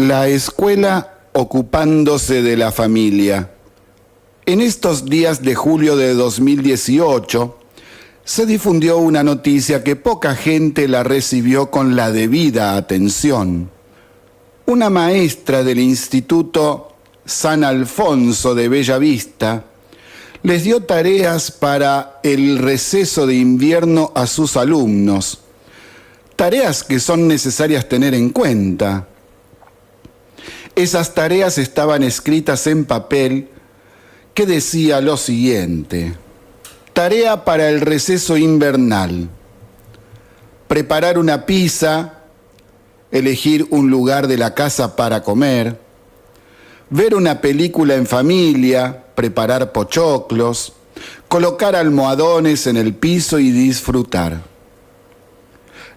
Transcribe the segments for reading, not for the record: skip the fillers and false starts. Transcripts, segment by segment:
La escuela ocupándose de la familia. En estos días de julio de 2018, se difundió una noticia que poca gente la recibió con la debida atención. Una maestra del Instituto San Alfonso de Bellavista les dio tareas para el receso de invierno a sus alumnos, tareas que son necesarias tener en cuenta. Esas tareas estaban escritas en papel que decía lo siguiente: tarea para el receso invernal: preparar una pizza, elegir un lugar de la casa para comer, ver una película en familia, preparar pochoclos, colocar almohadones en el piso y disfrutar.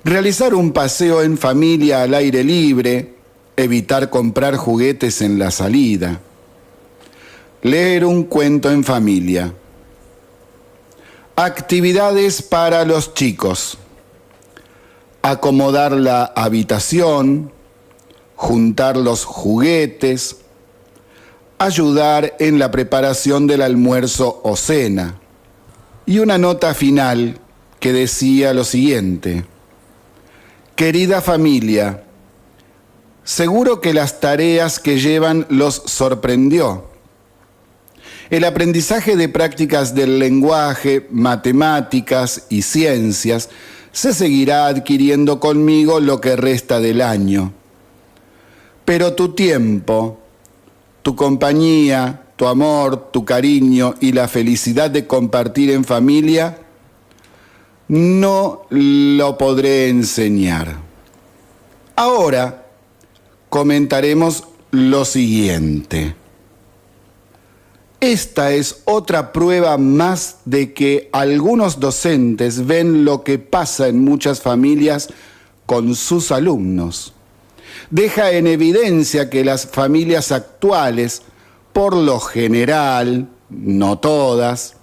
Realizar un paseo en familia al aire libre, evitar comprar juguetes en la salida. Leer un cuento en familia. Actividades para los chicos: acomodar la habitación, juntar los juguetes, ayudar en la preparación del almuerzo o cena. Y una nota final que decía lo siguiente: querida familia, seguro que las tareas que llevan los sorprendió. El aprendizaje de prácticas del lenguaje, matemáticas y ciencias se seguirá adquiriendo conmigo lo que resta del año. Pero tu tiempo, tu compañía, tu amor, tu cariño y la felicidad de compartir en familia, no lo podré enseñar. Ahora comentaremos lo siguiente. Esta es otra prueba más de que algunos docentes ven lo que pasa en muchas familias con sus alumnos. Deja en evidencia que las familias actuales, por lo general, no todas,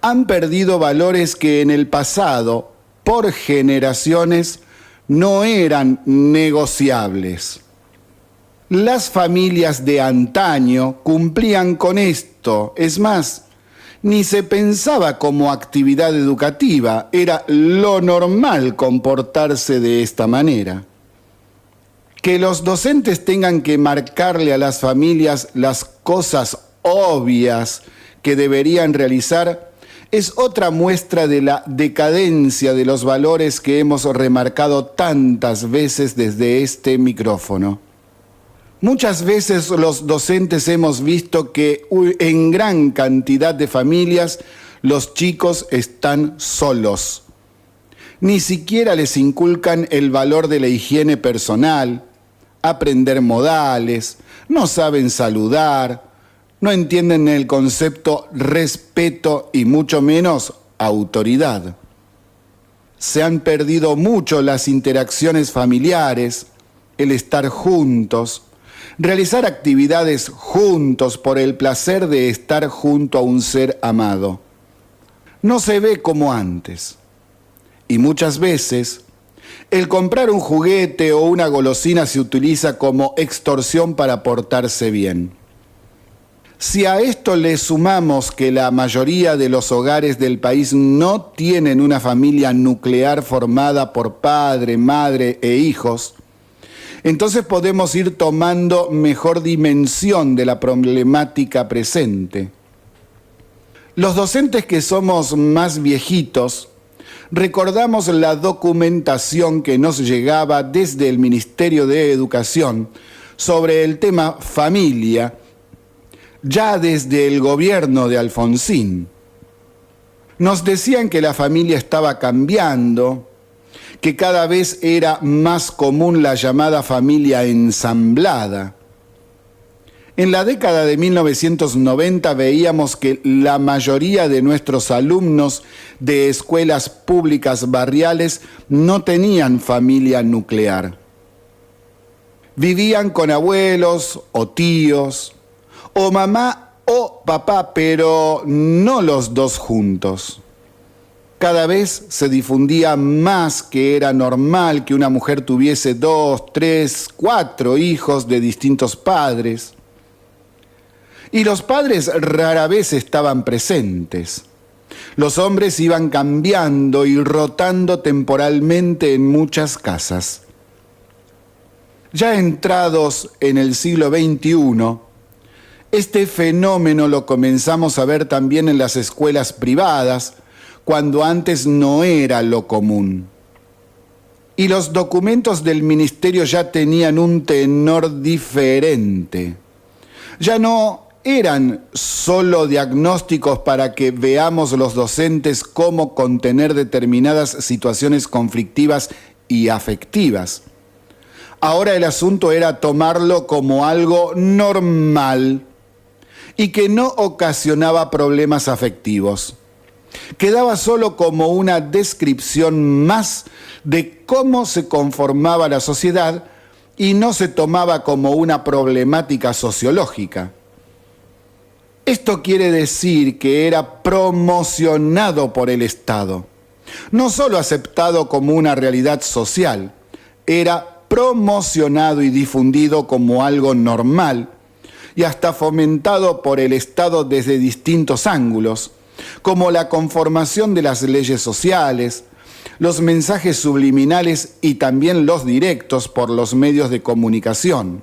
han perdido valores que en el pasado, por generaciones, no eran negociables. Las familias de antaño cumplían con esto. Es más, ni se pensaba como actividad educativa. Era lo normal comportarse de esta manera. Que los docentes tengan que marcarle a las familias las cosas obvias que deberían realizar es otra muestra de la decadencia de los valores que hemos remarcado tantas veces desde este micrófono. Muchas veces los docentes hemos visto que en gran cantidad de familias los chicos están solos. Ni siquiera les inculcan el valor de la higiene personal, aprender modales, no saben saludar, no entienden el concepto respeto y mucho menos autoridad. Se han perdido mucho las interacciones familiares, el estar juntos, realizar actividades juntos por el placer de estar junto a un ser amado. No se ve como antes. Y muchas veces, el comprar un juguete o una golosina se utiliza como extorsión para portarse bien. Si a esto le sumamos que la mayoría de los hogares del país no tienen una familia nuclear formada por padre, madre e hijos, entonces podemos ir tomando mejor dimensión de la problemática presente. Los docentes que somos más viejitos, recordamos la documentación que nos llegaba desde el Ministerio de Educación sobre el tema familia, ya desde el gobierno de Alfonsín. Nos decían que la familia estaba cambiando, que cada vez era más común la llamada familia ensamblada. En la década de 1990 veíamos que la mayoría de nuestros alumnos de escuelas públicas barriales no tenían familia nuclear. Vivían con abuelos o tíos, o mamá o papá, pero no los dos juntos. Cada vez se difundía más que era normal que una mujer tuviese 2, 3, 4 hijos de distintos padres. Y los padres rara vez estaban presentes. Los hombres iban cambiando y rotando temporalmente en muchas casas. Ya entrados en el siglo XXI, este fenómeno lo comenzamos a ver también en las escuelas privadas, cuando antes no era lo común. Y los documentos del ministerio ya tenían un tenor diferente. Ya no eran solo diagnósticos para que veamos los docentes cómo contener determinadas situaciones conflictivas y afectivas. Ahora el asunto era tomarlo como algo normal y que no ocasionaba problemas afectivos. Quedaba solo como una descripción más de cómo se conformaba la sociedad y no se tomaba como una problemática sociológica. Esto quiere decir que era promocionado por el Estado, no solo aceptado como una realidad social, era promocionado y difundido como algo normal y hasta fomentado por el Estado desde distintos ángulos, como la conformación de las leyes sociales, los mensajes subliminales y también los directos por los medios de comunicación.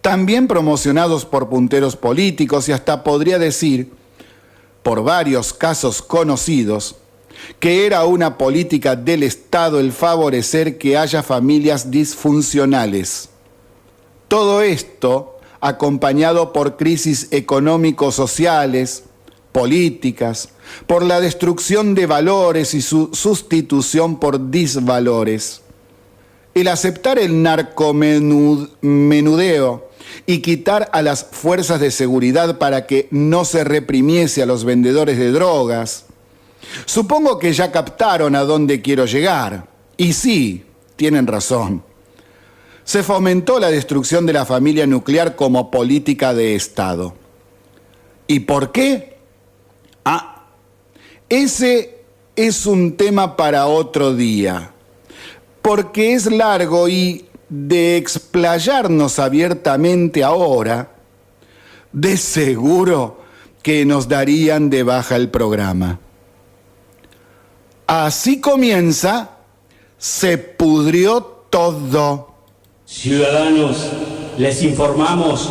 También promocionados por punteros políticos y hasta podría decir, por varios casos conocidos, que era una política del Estado el favorecer que haya familias disfuncionales. Todo esto acompañado por crisis económico-sociales, políticas, por la destrucción de valores y su sustitución por disvalores. El aceptar el narcomenudeo y quitar a las fuerzas de seguridad para que no se reprimiese a los vendedores de drogas. Supongo que ya captaron a dónde quiero llegar. Y sí, tienen razón. Se fomentó la destrucción de la familia nuclear como política de Estado. ¿Y por qué? Ese es un tema para otro día, porque es largo y de explayarnos abiertamente ahora, de seguro que nos darían de baja el programa. Así comienza, se pudrió todo. Ciudadanos, les informamos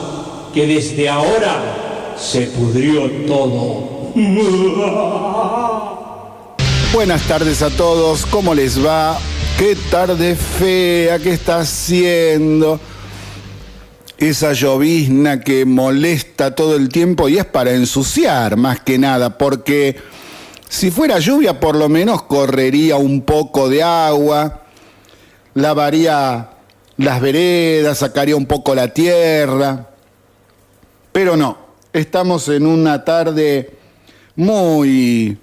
que desde ahora se pudrió todo. Buenas tardes a todos, ¿cómo les va? Qué tarde fea que está haciendo. Esa llovizna que molesta todo el tiempo y es para ensuciar más que nada, porque si fuera lluvia por lo menos correría un poco de agua, lavaría las veredas, sacaría un poco la tierra, pero no, estamos en una tarde muy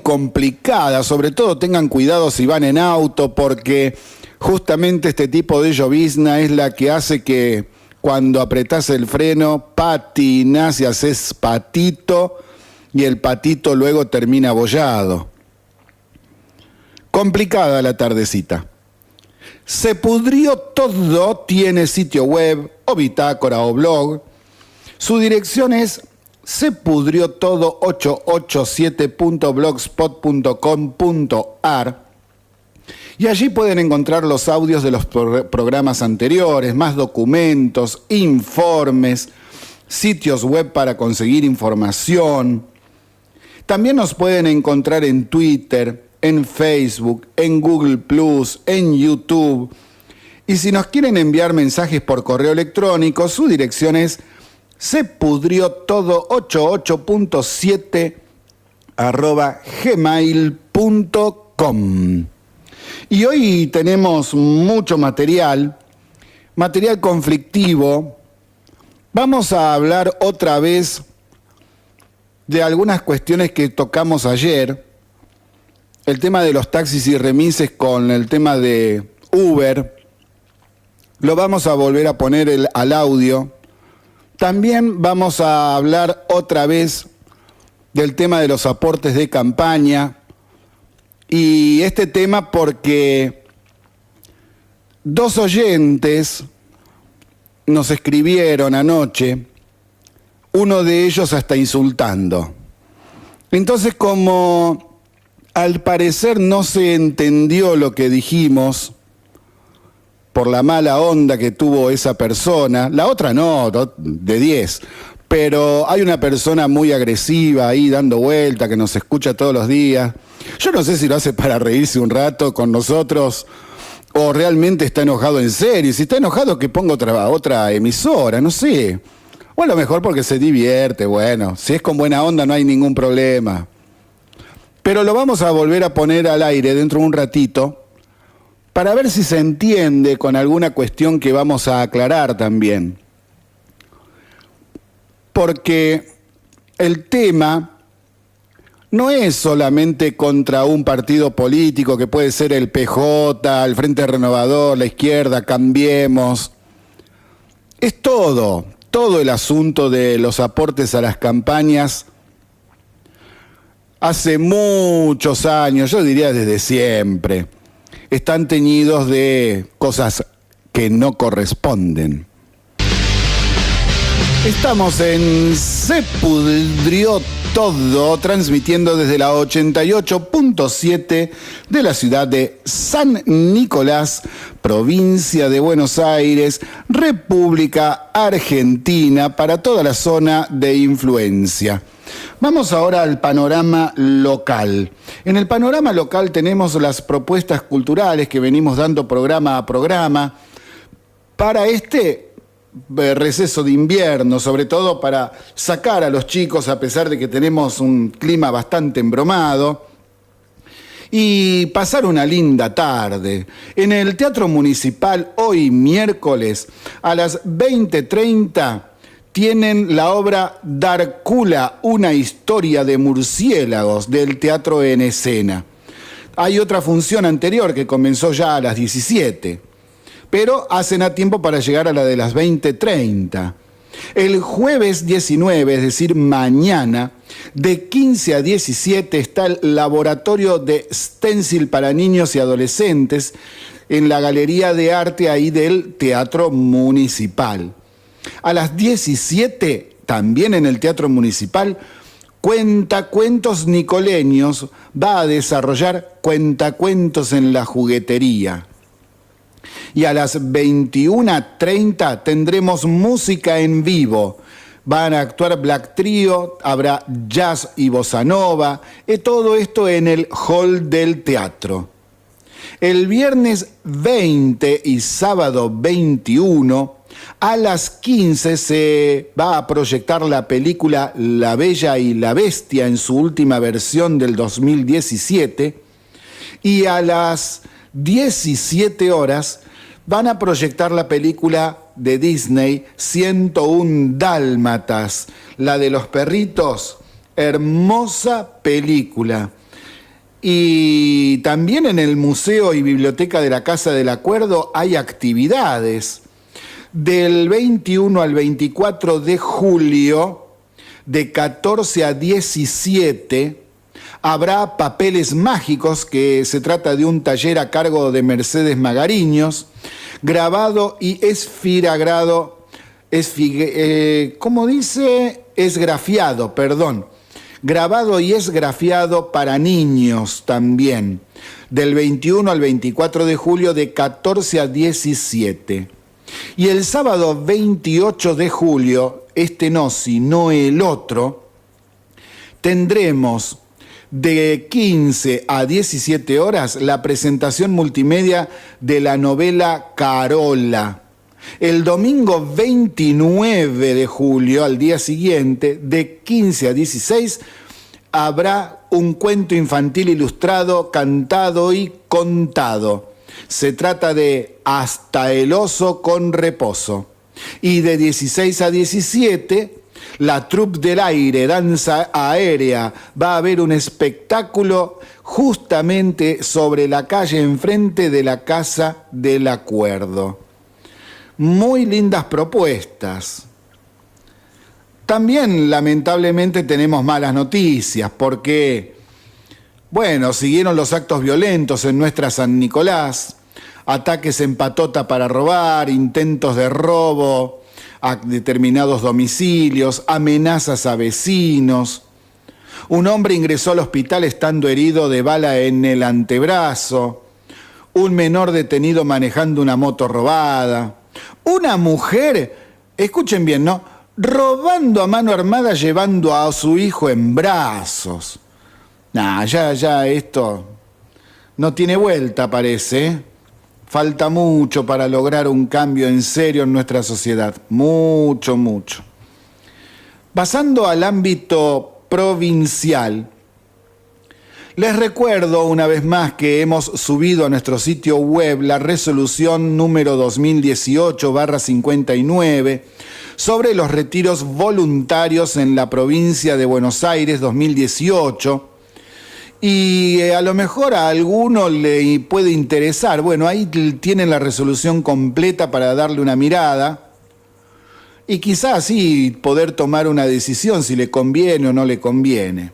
complicada. Sobre todo tengan cuidado si van en auto, porque justamente este tipo de llovizna es la que hace que cuando apretás el freno patinás y haces patito y el patito luego termina abollado. Complicada la tardecita. Se pudrió todo, tiene sitio web o bitácora o blog. Su dirección es sepudriotodo887.blogspot.com.ar y allí pueden encontrar los audios de los programas anteriores, más documentos, informes, sitios web para conseguir información. También nos pueden encontrar en Twitter, en Facebook, en Google+, en YouTube. Y si nos quieren enviar mensajes por correo electrónico, su dirección es sepudriotodo88.7@gmail.com. Y hoy tenemos mucho material conflictivo. Vamos a hablar otra vez de algunas cuestiones que tocamos ayer. El tema de los taxis y remises con el tema de Uber. Lo vamos a volver a poner al audio. También vamos a hablar otra vez del tema de los aportes de campaña, Y este tema porque 2 oyentes nos escribieron anoche, uno de ellos hasta insultando. Entonces, como al parecer no se entendió lo que dijimos por la mala onda que tuvo esa persona, la otra no, de 10, pero hay una persona muy agresiva ahí dando vuelta que nos escucha todos los días. Yo no sé si lo hace para reírse un rato con nosotros o realmente está enojado en serio. Si está enojado, que ponga otra emisora, no sé. O a lo mejor porque se divierte, bueno. Si es con buena onda no hay ningún problema. Pero lo vamos a volver a poner al aire dentro de un ratito para ver si se entiende con alguna cuestión que vamos a aclarar también. Porque el tema no es solamente contra un partido político que puede ser el PJ, el Frente Renovador, la izquierda, Cambiemos. Es todo el asunto de los aportes a las campañas. Hace muchos años, yo diría desde siempre, están teñidos de cosas que no corresponden. Estamos en Se Pudrió Todo, transmitiendo desde la 88.7 de la ciudad de San Nicolás, provincia de Buenos Aires, República Argentina, para toda la zona de influencia. Vamos ahora al panorama local. En el panorama local tenemos las propuestas culturales que venimos dando programa a programa para este receso de invierno, sobre todo para sacar a los chicos, a pesar de que tenemos un clima bastante embromado, y pasar una linda tarde. En el Teatro Municipal, hoy miércoles, a las 20:30, tienen la obra Darcula, una historia de murciélagos, del Teatro en Escena. Hay otra función anterior que comenzó ya a las 17, pero hacen a tiempo para llegar a la de las 20:30. El jueves 19, es decir, mañana, de 15 a 17, está el Laboratorio de Stencil para Niños y Adolescentes en la Galería de Arte ahí del Teatro Municipal. A las 17, también en el Teatro Municipal, Cuentacuentos Nicoleños va a desarrollar Cuentacuentos en la Juguetería. Y a las 21:30 tendremos música en vivo. Van a actuar Black Trio, habrá jazz y bossa nova, todo esto en el hall del teatro. El viernes 20 y sábado 21, a las 15 se va a proyectar la película La Bella y la Bestia en su última versión del 2017, y a las 17 horas van a proyectar la película de Disney 101 Dálmatas, la de los perritos. Hermosa película. Y también en el Museo y Biblioteca de la Casa del Acuerdo hay actividades. Del 21 al 24 de julio, de 14 a 17, habrá Papeles Mágicos, que se trata de un taller a cargo de Mercedes Magariños, grabado y esgrafiado, grabado y esgrafiado para niños también, del 21 al 24 de julio, de 14 a 17. Y el sábado 28 de julio, este no, sino el otro, tendremos de 15 a 17 horas la presentación multimedia de la novela Carola. El domingo 29 de julio, al día siguiente, de 15 a 16, habrá un cuento infantil ilustrado, cantado y contado. Se trata de Hasta el oso con reposo. Y de 16 a 17, la Troupe del Aire, danza aérea, va a haber un espectáculo justamente sobre la calle enfrente de la Casa del Acuerdo. Muy lindas propuestas. También, lamentablemente, tenemos malas noticias, porque Bueno, siguieron los actos violentos en nuestra San Nicolás, ataques en patota para robar, intentos de robo a determinados domicilios, amenazas a vecinos. Un hombre ingresó al hospital estando herido de bala en el antebrazo. Un menor detenido manejando una moto robada. Una mujer, escuchen bien, ¿no?, robando a mano armada llevando a su hijo en brazos. Ya esto no tiene vuelta, parece, ¿eh? Falta mucho para lograr un cambio en serio en nuestra sociedad. Mucho, mucho. Pasando al ámbito provincial, les recuerdo una vez más que hemos subido a nuestro sitio web la resolución número 2018/59 sobre los retiros voluntarios en la provincia de Buenos Aires 2018. Y a lo mejor a alguno le puede interesar. Bueno, ahí tienen la resolución completa para darle una mirada y quizás así poder tomar una decisión si le conviene o no le conviene.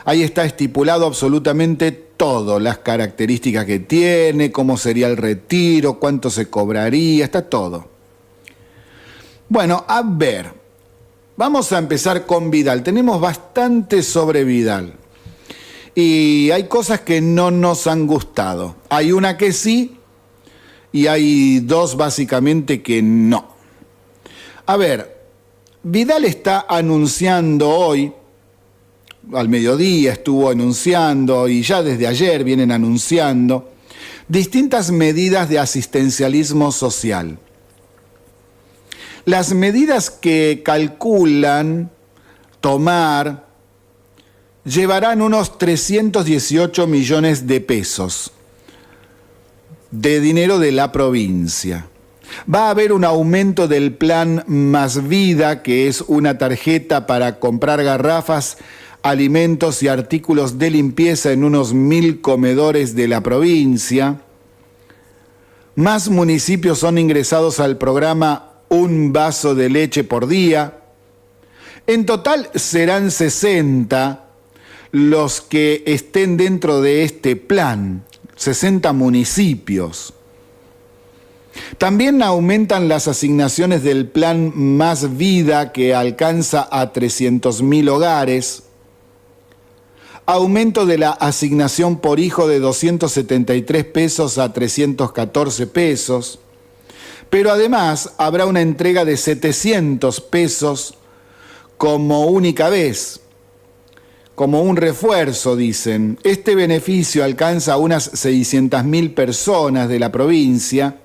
Ahí está estipulado absolutamente todo, las características que tiene, cómo sería el retiro, cuánto se cobraría, está todo. Bueno, a ver, vamos a empezar con Vidal. Tenemos bastante sobre Vidal. Y hay cosas que no nos han gustado. Hay una que sí y hay dos básicamente que no. A ver, Vidal está anunciando hoy, al mediodía estuvo anunciando y ya desde ayer vienen anunciando distintas medidas de asistencialismo social. Las medidas que calculan tomar llevarán unos 318 millones de pesos de dinero de la provincia. Va a haber un aumento del plan Más Vida, que es una tarjeta para comprar garrafas, alimentos y artículos de limpieza en unos 1.000 comedores de la provincia. Más municipios son ingresados al programa Un Vaso de Leche por Día. En total serán 60 los que estén dentro de este plan, 60 municipios. También aumentan las asignaciones del plan Más Vida, que alcanza a 300.000 hogares. Aumento de la asignación por hijo de 273 pesos a 314 pesos. Pero además habrá una entrega de 700 pesos como única vez, como un refuerzo, dicen. Este beneficio alcanza a unas 600.000 personas de la provincia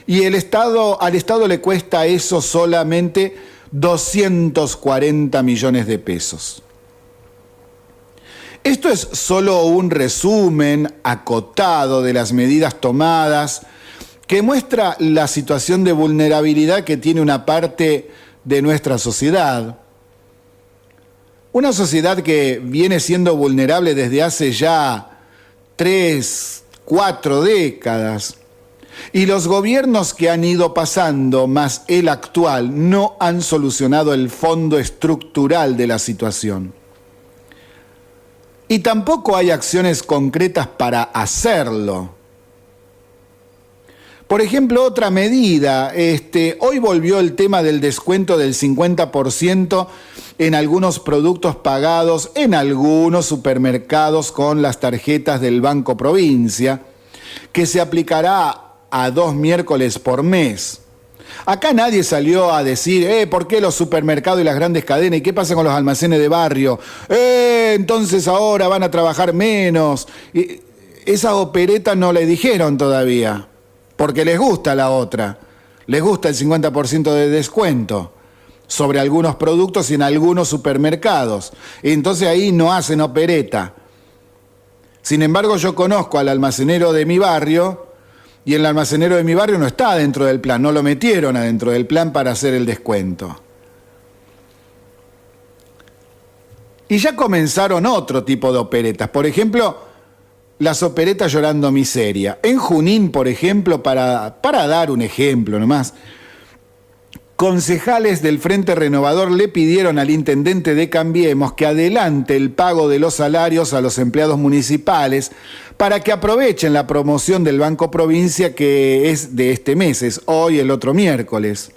y al Estado le cuesta eso solamente 240 millones de pesos. Esto es solo un resumen acotado de las medidas tomadas que muestra la situación de vulnerabilidad que tiene una parte de nuestra sociedad. Una sociedad que viene siendo vulnerable desde hace ya 3, 4 décadas. Y los gobiernos que han ido pasando, más el actual, no han solucionado el fondo estructural de la situación. Y tampoco hay acciones concretas para hacerlo. Por ejemplo, otra medida, hoy volvió el tema del descuento del 50% en algunos productos pagados en algunos supermercados con las tarjetas del Banco Provincia, que se aplicará a 2 miércoles por mes. Acá nadie salió a decir, ¿por qué los supermercados y las grandes cadenas? ¿Y qué pasa con los almacenes de barrio? Entonces ahora van a trabajar menos. Esa opereta no le dijeron todavía, porque les gusta la otra. Les gusta el 50% de descuento sobre algunos productos y en algunos supermercados. Entonces ahí no hacen opereta. Sin embargo, yo conozco al almacenero de mi barrio y el almacenero de mi barrio no está dentro del plan, no lo metieron adentro del plan para hacer el descuento. Y ya comenzaron otro tipo de operetas. Por ejemplo, las operetas Llorando Miseria. En Junín, por ejemplo, para dar un ejemplo nomás, concejales del Frente Renovador le pidieron al intendente de Cambiemos que adelante el pago de los salarios a los empleados municipales para que aprovechen la promoción del Banco Provincia, que es de este mes, es hoy, el otro miércoles.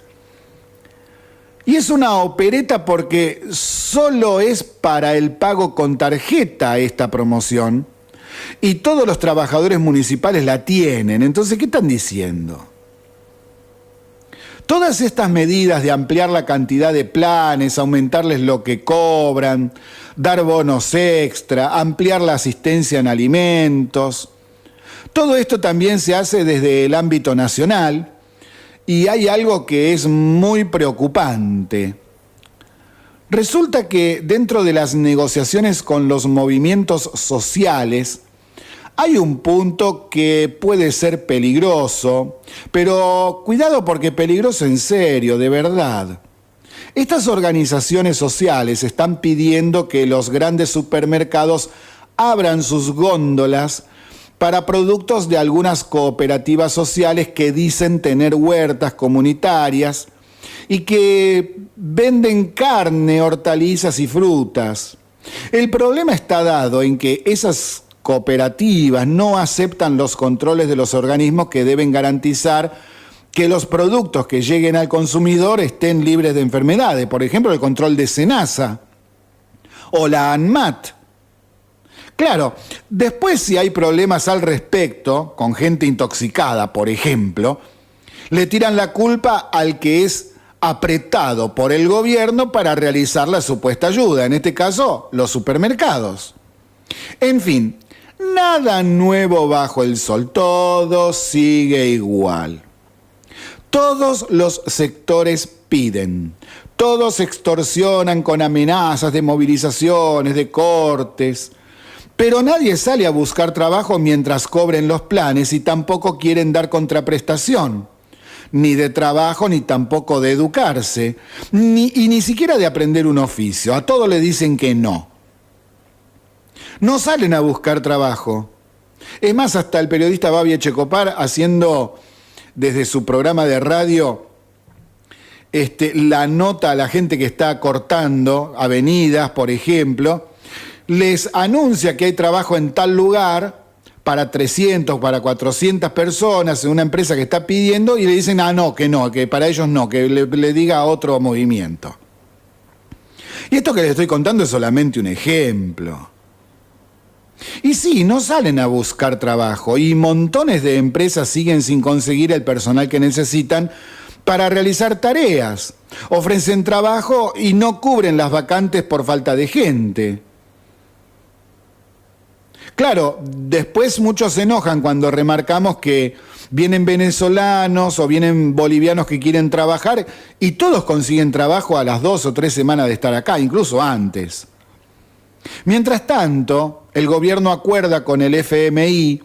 Y es una opereta porque solo es para el pago con tarjeta esta promoción y todos los trabajadores municipales la tienen. Entonces, ¿qué están diciendo? Todas estas medidas de ampliar la cantidad de planes, aumentarles lo que cobran, dar bonos extra, ampliar la asistencia en alimentos, todo esto también se hace desde el ámbito nacional y hay algo que es muy preocupante. Resulta que dentro de las negociaciones con los movimientos sociales, hay un punto que puede ser peligroso, pero cuidado porque peligroso en serio, de verdad. Estas organizaciones sociales están pidiendo que los grandes supermercados abran sus góndolas para productos de algunas cooperativas sociales que dicen tener huertas comunitarias y que venden carne, hortalizas y frutas. El problema está dado en que esas cooperativas no aceptan los controles de los organismos que deben garantizar que los productos que lleguen al consumidor estén libres de enfermedades, por ejemplo, el control de SENASA o la ANMAT. Claro, después si hay problemas al respecto, con gente intoxicada, por ejemplo, le tiran la culpa al que es apretado por el gobierno para realizar la supuesta ayuda, en este caso, los supermercados. En fin, nada nuevo bajo el sol, todo sigue igual. Todos los sectores piden, todos extorsionan con amenazas de movilizaciones, de cortes, pero nadie sale a buscar trabajo mientras cobren los planes y tampoco quieren dar contraprestación, ni de trabajo ni tampoco de educarse, ni siquiera de aprender un oficio. A todo le dicen que no. No salen a buscar trabajo. Es más, hasta el periodista Babi Echecopar haciendo desde su programa de radio la nota a la gente que está cortando avenidas, por ejemplo, les anuncia que hay trabajo en tal lugar para 300, para 400 personas en una empresa que está pidiendo y le dicen, no, que para ellos no, que le diga a otro movimiento. Y esto que les estoy contando es solamente un ejemplo. Y sí, no salen a buscar trabajo y montones de empresas siguen sin conseguir el personal que necesitan para realizar tareas. Ofrecen trabajo y no cubren las vacantes por falta de gente. Claro, después muchos se enojan cuando remarcamos que vienen venezolanos o vienen bolivianos que quieren trabajar y todos consiguen trabajo a las 2 o 3 semanas de estar acá, incluso antes. Mientras tanto, el gobierno acuerda con el FMI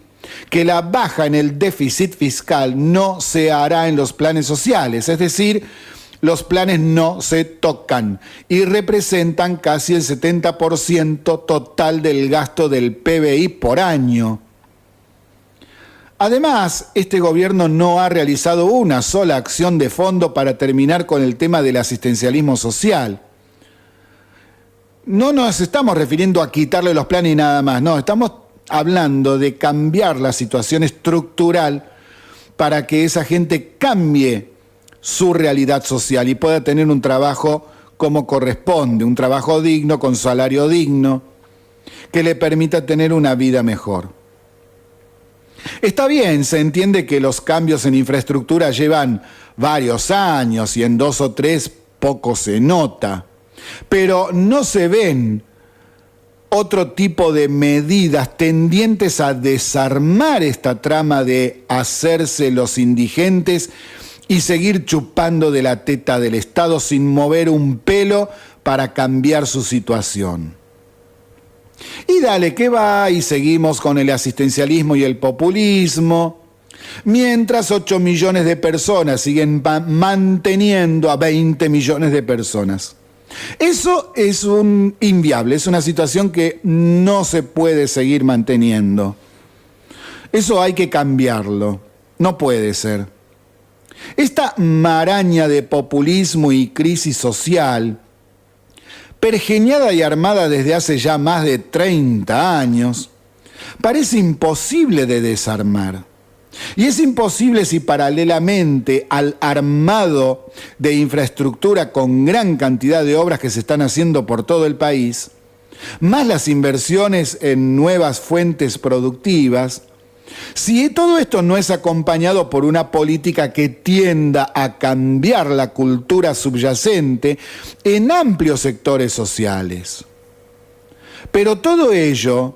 que la baja en el déficit fiscal no se hará en los planes sociales, es decir, los planes no se tocan y representan casi el 70% total del gasto del PBI por año. Además, este gobierno no ha realizado una sola acción de fondo para terminar con el tema del asistencialismo social. No nos estamos refiriendo a quitarle los planes y nada más, no, estamos hablando de cambiar la situación estructural para que esa gente cambie su realidad social y pueda tener un trabajo como corresponde, un trabajo digno, con salario digno, que le permita tener una vida mejor. Está bien, se entiende que los cambios en infraestructura llevan varios años y en 2 o 3 poco se nota, pero no se ven otro tipo de medidas tendientes a desarmar esta trama de hacerse los indigentes y seguir chupando de la teta del Estado sin mover un pelo para cambiar su situación. Y dale que va y seguimos con el asistencialismo y el populismo, mientras 8 millones de personas siguen manteniendo a 20 millones de personas. Eso es un inviable, es una situación que no se puede seguir manteniendo. Eso hay que cambiarlo, no puede ser. Esta maraña de populismo y crisis social, pergeñada y armada desde hace ya más de 30 años, parece imposible de desarmar. Y es imposible si paralelamente al armado de infraestructura con gran cantidad de obras que se están haciendo por todo el país, más las inversiones en nuevas fuentes productivas, si todo esto no es acompañado por una política que tienda a cambiar la cultura subyacente en amplios sectores sociales. Pero todo ello,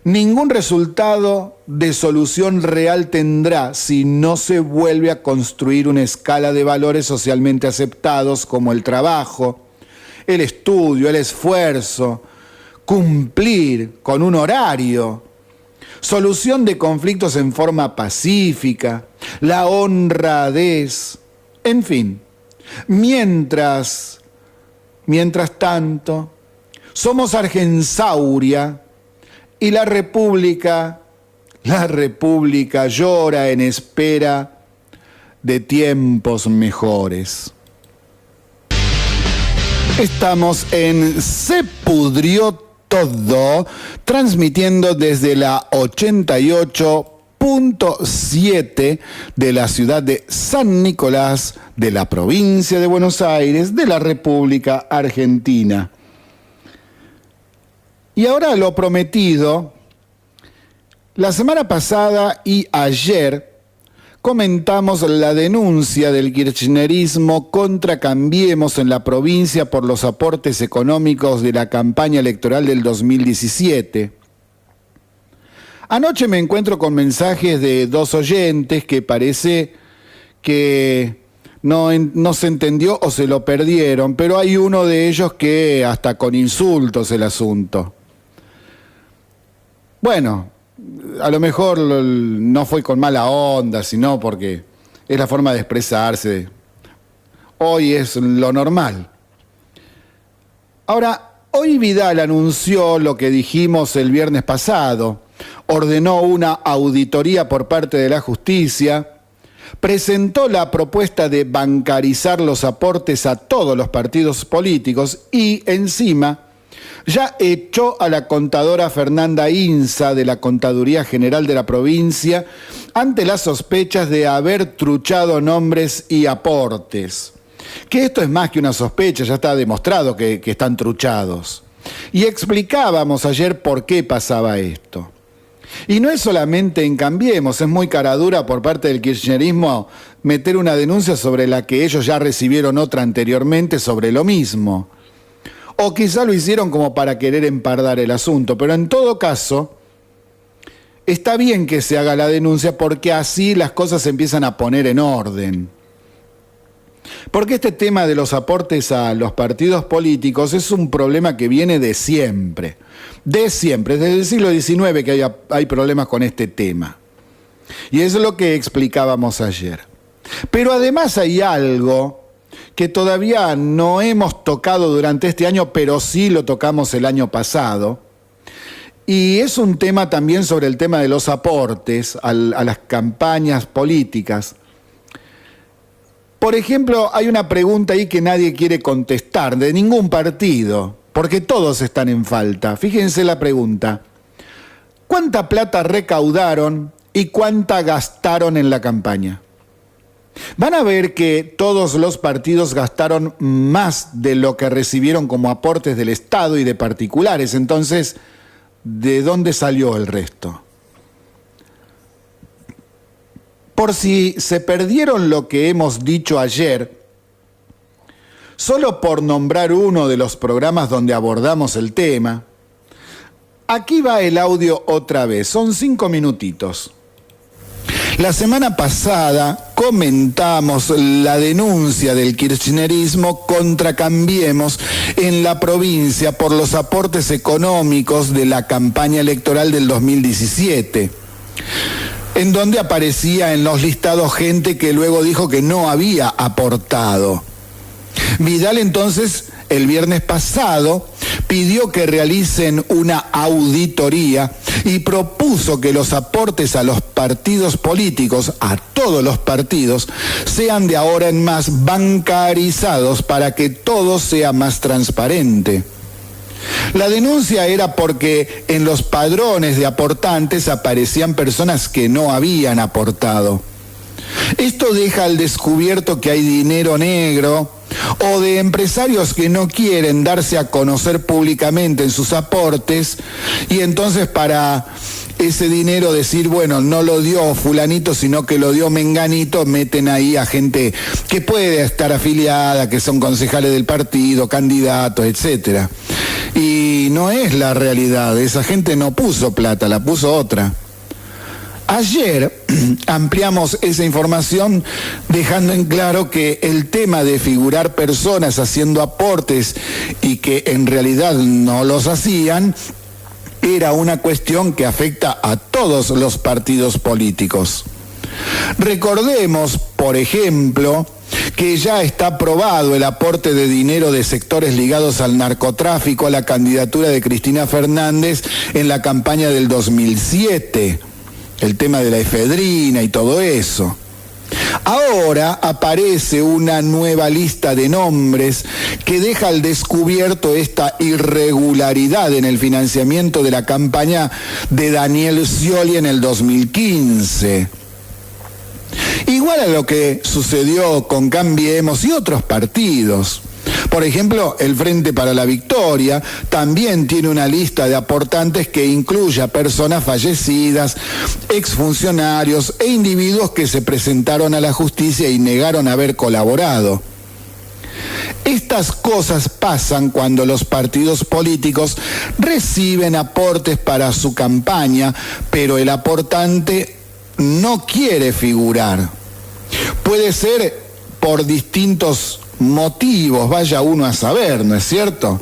ningún resultado de solución real tendrá si no se vuelve a construir una escala de valores socialmente aceptados como el trabajo, el estudio, el esfuerzo, cumplir con un horario, solución de conflictos en forma pacífica, la honradez, en fin. Mientras tanto, somos Argensauria y la República llora en espera de tiempos mejores. Estamos en Se Pudrió Todo, transmitiendo desde la 88.7 de la ciudad de San Nicolás, de la provincia de Buenos Aires, de la República Argentina. Y ahora lo prometido, la semana pasada y ayer comentamos la denuncia del kirchnerismo contra Cambiemos en la provincia por los aportes económicos de la campaña electoral del 2017. Anoche me encuentro con mensajes de dos oyentes que parece que no se entendió o se lo perdieron, pero hay uno de ellos que hasta con insultos el asunto. Bueno, a lo mejor no fue con mala onda, sino porque es la forma de expresarse. Hoy es lo normal. Ahora, hoy Vidal anunció lo que dijimos el viernes pasado. Ordenó una auditoría por parte de la justicia, presentó la propuesta de bancarizar los aportes a todos los partidos políticos y, encima, ya echó a la contadora Fernanda Inza de la Contaduría General de la provincia ante las sospechas de haber truchado nombres y aportes. Que esto es más que una sospecha, ya está demostrado que están truchados. Y explicábamos ayer por qué pasaba esto. Y no es solamente en Cambiemos, es muy caradura por parte del kirchnerismo meter una denuncia sobre la que ellos ya recibieron otra anteriormente sobre lo mismo. O quizá lo hicieron como para querer empardar el asunto, pero en todo caso, está bien que se haga la denuncia porque así las cosas se empiezan a poner en orden. Porque este tema de los aportes a los partidos políticos es un problema que viene de siempre, desde el siglo XIX que hay problemas con este tema. Y eso es lo que explicábamos ayer. Pero además hay algo que todavía no hemos tocado durante este año, pero sí lo tocamos el año pasado. Y es un tema también sobre el tema de los aportes a las campañas políticas. Por ejemplo, hay una pregunta ahí que nadie quiere contestar, de ningún partido, porque todos están en falta. Fíjense la pregunta. ¿Cuánta plata recaudaron y cuánta gastaron en la campaña? Van a ver que todos los partidos gastaron más de lo que recibieron como aportes del Estado y de particulares. Entonces, ¿de dónde salió el resto? Por si se perdieron lo que hemos dicho ayer, solo por nombrar uno de los programas donde abordamos el tema, aquí va el audio otra vez, son 5 minutitos. La semana pasada comentamos la denuncia del kirchnerismo contra Cambiemos en la provincia por los aportes económicos de la campaña electoral del 2017, en donde aparecía en los listados gente que luego dijo que no había aportado. Vidal entonces, el viernes pasado, pidió que realicen una auditoría y propuso que los aportes a los partidos políticos, a todos los partidos, sean de ahora en más bancarizados para que todo sea más transparente. La denuncia era porque en los padrones de aportantes aparecían personas que no habían aportado. Esto deja al descubierto que hay dinero negro o de empresarios que no quieren darse a conocer públicamente en sus aportes, y entonces para ese dinero decir, bueno, no lo dio fulanito, sino que lo dio menganito, meten ahí a gente que puede estar afiliada, que son concejales del partido, candidatos, etcétera. Y no es la realidad, esa gente no puso plata, la puso otra. Ayer ampliamos esa información dejando en claro que el tema de figurar personas haciendo aportes y que en realidad no los hacían era una cuestión que afecta a todos los partidos políticos. Recordemos, por ejemplo, que ya está aprobado el aporte de dinero de sectores ligados al narcotráfico a la candidatura de Cristina Fernández en la campaña del 2007. El tema de la efedrina y todo eso. Ahora aparece una nueva lista de nombres que deja al descubierto esta irregularidad en el financiamiento de la campaña de Daniel Scioli en el 2015. Igual a lo que sucedió con Cambiemos y otros partidos. Por ejemplo, el Frente para la Victoria también tiene una lista de aportantes que incluye a personas fallecidas, exfuncionarios e individuos que se presentaron a la justicia y negaron haber colaborado. Estas cosas pasan cuando los partidos políticos reciben aportes para su campaña, pero el aportante no quiere figurar. Puede ser por distintos motivos, vaya uno a saber, ¿no es cierto?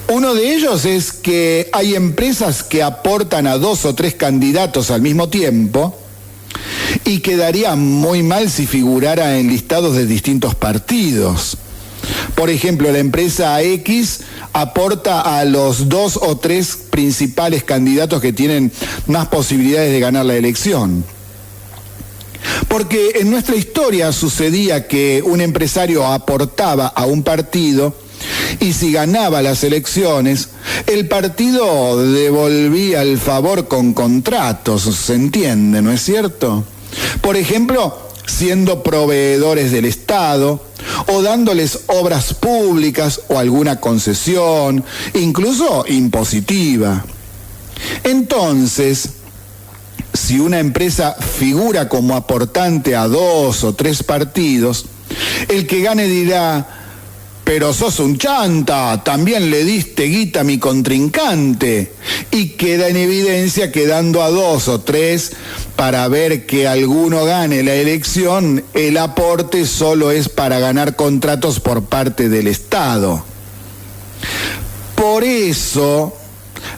Uno de ellos es que hay empresas que aportan a 2 o 3 candidatos al mismo tiempo y quedaría muy mal si figurara en listados de distintos partidos. Por ejemplo, la empresa X aporta a los 2 o 3 principales candidatos que tienen más posibilidades de ganar la elección. Porque en nuestra historia sucedía que un empresario aportaba a un partido y si ganaba las elecciones, el partido devolvía el favor con contratos, se entiende, ¿no es cierto? Por ejemplo, siendo proveedores del Estado o dándoles obras públicas o alguna concesión, incluso impositiva. Entonces, si una empresa figura como aportante a 2 o 3 partidos, el que gane dirá, pero sos un chanta, también le diste guita a mi contrincante, y queda en evidencia que dando a 2 o 3 para ver que alguno gane la elección, el aporte solo es para ganar contratos por parte del Estado. Por eso,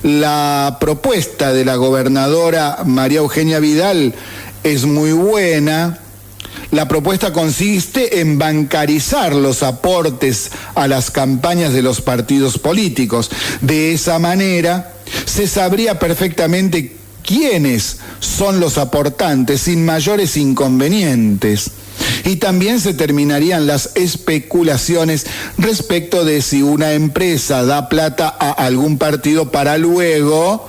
la propuesta de la gobernadora María Eugenia Vidal es muy buena. La propuesta consiste en bancarizar los aportes a las campañas de los partidos políticos. De esa manera se sabría perfectamente quiénes son los aportantes sin mayores inconvenientes. Y también se terminarían las especulaciones respecto de si una empresa da plata a algún partido para luego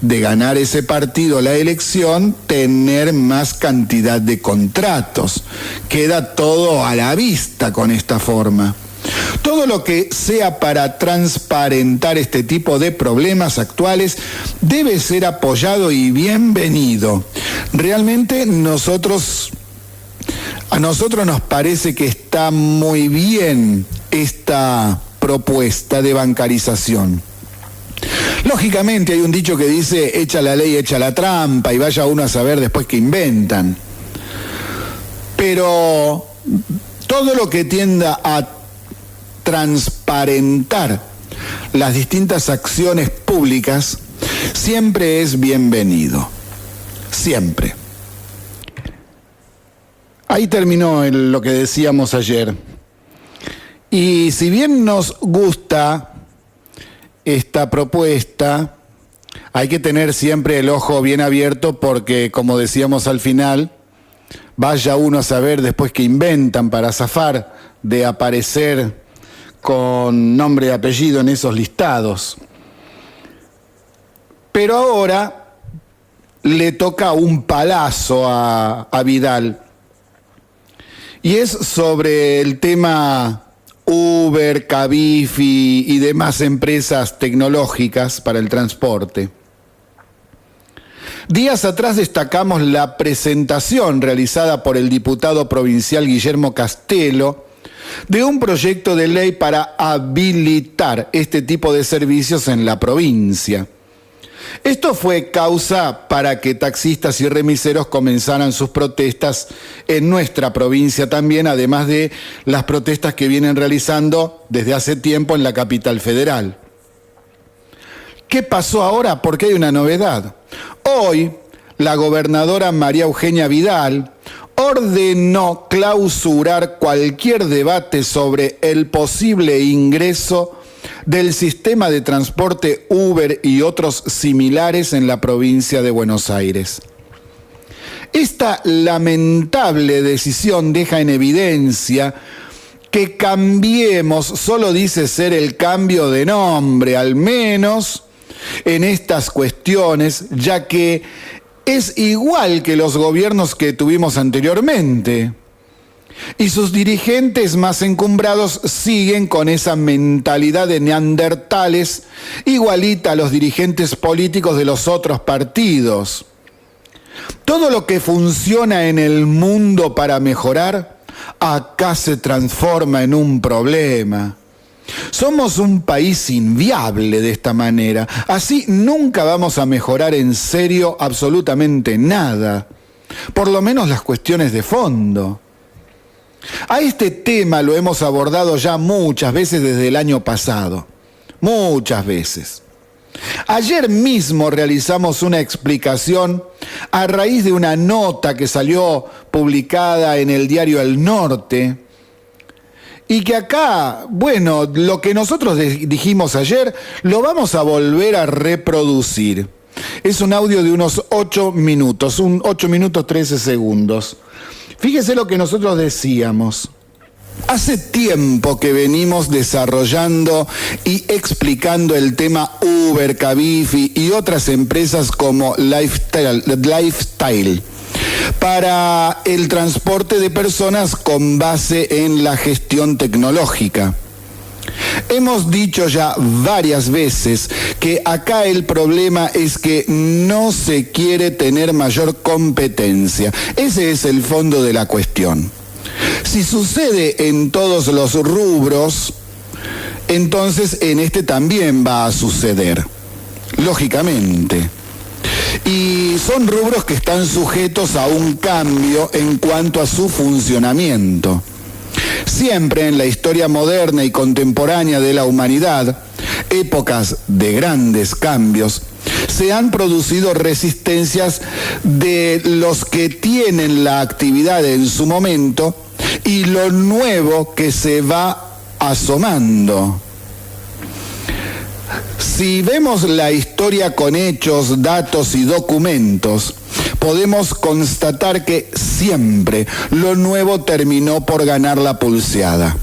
de ganar ese partido la elección, tener más cantidad de contratos. Queda todo a la vista con esta forma. Todo lo que sea para transparentar este tipo de problemas actuales debe ser apoyado y bienvenido. Realmente a nosotros nos parece que está muy bien esta propuesta de bancarización. Lógicamente hay un dicho que dice, echa la ley, echa la trampa, y vaya uno a saber después qué inventan. Pero todo lo que tienda a transparentar las distintas acciones públicas siempre es bienvenido. Siempre. Ahí terminó lo que decíamos ayer. Y si bien nos gusta esta propuesta, hay que tener siempre el ojo bien abierto porque, como decíamos al final, vaya uno a saber después qué inventan para zafar de aparecer con nombre y apellido en esos listados. Pero ahora le toca un palazo a Vidal. Y es sobre el tema Uber, Cabify y demás empresas tecnológicas para el transporte. Días atrás destacamos la presentación realizada por el diputado provincial Guillermo Castelo de un proyecto de ley para habilitar este tipo de servicios en la provincia. Esto fue causa para que taxistas y remiseros comenzaran sus protestas en nuestra provincia también, además de las protestas que vienen realizando desde hace tiempo en la capital federal. ¿Qué pasó ahora? Porque hay una novedad. Hoy, la gobernadora María Eugenia Vidal ordenó clausurar cualquier debate sobre el posible ingreso del sistema de transporte Uber y otros similares en la provincia de Buenos Aires. Esta lamentable decisión deja en evidencia que Cambiemos solo dice ser el cambio de nombre, al menos en estas cuestiones, ya que es igual que los gobiernos que tuvimos anteriormente. Y sus dirigentes más encumbrados siguen con esa mentalidad de neandertales, igualita a los dirigentes políticos de los otros partidos. Todo lo que funciona en el mundo para mejorar, acá se transforma en un problema. Somos un país inviable de esta manera. Así nunca vamos a mejorar en serio absolutamente nada. Por lo menos las cuestiones de fondo. A este tema lo hemos abordado ya muchas veces desde el año pasado. Muchas veces. Ayer mismo realizamos una explicación a raíz de una nota que salió publicada en el diario El Norte y que acá, bueno, lo que nosotros dijimos ayer lo vamos a volver a reproducir. Es un audio de unos 8 minutos, 8 minutos 13 segundos. Fíjese lo que nosotros decíamos. Hace tiempo que venimos desarrollando y explicando el tema Uber, Cabify y otras empresas como Lifestyle para el transporte de personas con base en la gestión tecnológica. Hemos dicho ya varias veces que acá el problema es que no se quiere tener mayor competencia. Ese es el fondo de la cuestión. Si sucede en todos los rubros, entonces en este también va a suceder, lógicamente. Y son rubros que están sujetos a un cambio en cuanto a su funcionamiento. Siempre en la historia moderna y contemporánea de la humanidad, épocas de grandes cambios, se han producido resistencias de los que tienen la actividad en su momento y lo nuevo que se va asomando. Si vemos la historia con hechos, datos y documentos, podemos constatar que siempre lo nuevo terminó por ganar la pulseada.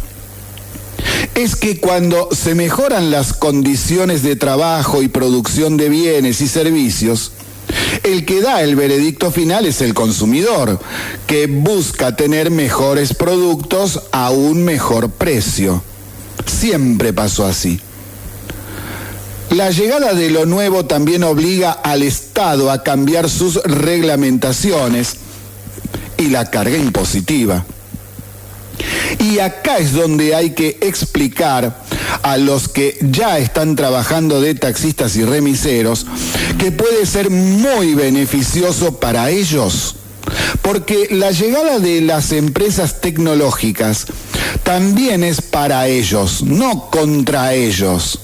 Es que cuando se mejoran las condiciones de trabajo y producción de bienes y servicios, el que da el veredicto final es el consumidor, que busca tener mejores productos a un mejor precio. Siempre pasó así. La llegada de lo nuevo también obliga al Estado a cambiar sus reglamentaciones y la carga impositiva. Y acá es donde hay que explicar a los que ya están trabajando de taxistas y remiseros que puede ser muy beneficioso para ellos, porque la llegada de las empresas tecnológicas también es para ellos, no contra ellos.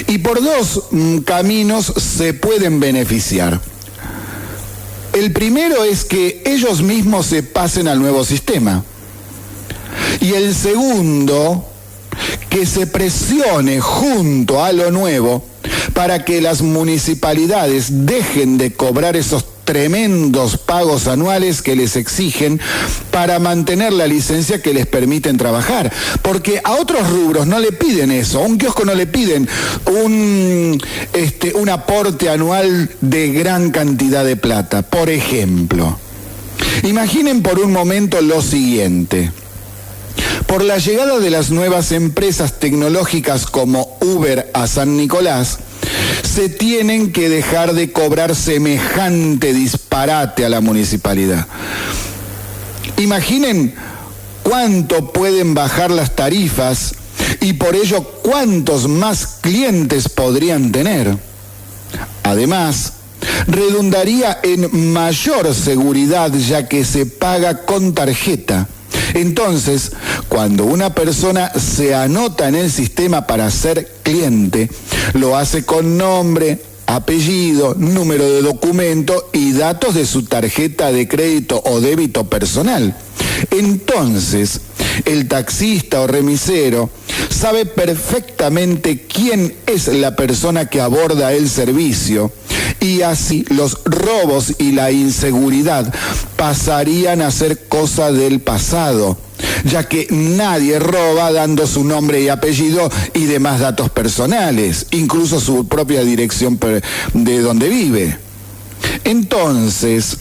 Y por dos caminos se pueden beneficiar. El primero es que ellos mismos se pasen al nuevo sistema. Y el segundo, que se presione junto a lo nuevo para que las municipalidades dejen de cobrar esos tremendos pagos anuales que les exigen para mantener la licencia que les permiten trabajar. Porque a otros rubros no le piden eso, a un kiosco no le piden un aporte anual de gran cantidad de plata. Por ejemplo, imaginen por un momento lo siguiente. Por la llegada de las nuevas empresas tecnológicas como Uber a San Nicolás, se tienen que dejar de cobrar semejante disparate a la municipalidad. Imaginen cuánto pueden bajar las tarifas y por ello cuántos más clientes podrían tener. Además, redundaría en mayor seguridad ya que se paga con tarjeta. Entonces, cuando una persona se anota en el sistema para ser cliente, lo hace con nombre, apellido, número de documento y datos de su tarjeta de crédito o débito personal. Entonces, el taxista o remisero sabe perfectamente quién es la persona que aborda el servicio y así los robos y la inseguridad pasarían a ser cosa del pasado, ya que nadie roba dando su nombre y apellido y demás datos personales, incluso su propia dirección de donde vive. Entonces,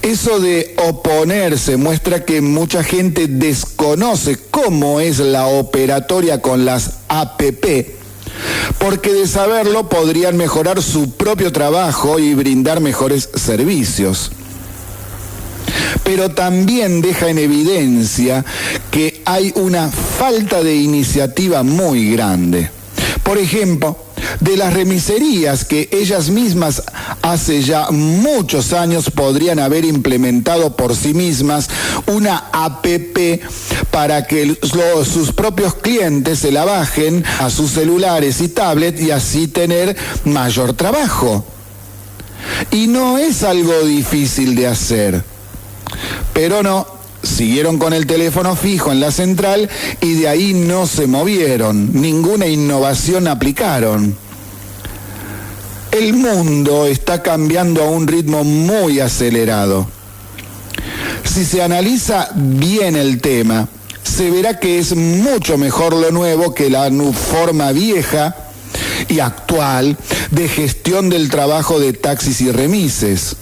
eso de oponerse muestra que mucha gente desconoce cómo es la operatoria con las APP, porque de saberlo podrían mejorar su propio trabajo y brindar mejores servicios. Pero también deja en evidencia que hay una falta de iniciativa muy grande. Por ejemplo, de las remiserías que ellas mismas hace ya muchos años podrían haber implementado por sí mismas una APP para que sus propios clientes se la bajen a sus celulares y tablets y así tener mayor trabajo. Y no es algo difícil de hacer, pero no. Siguieron con el teléfono fijo en la central y de ahí no se movieron, ninguna innovación aplicaron. El mundo está cambiando a un ritmo muy acelerado. Si se analiza bien el tema, se verá que es mucho mejor lo nuevo que la forma vieja y actual de gestión del trabajo de taxis y remises.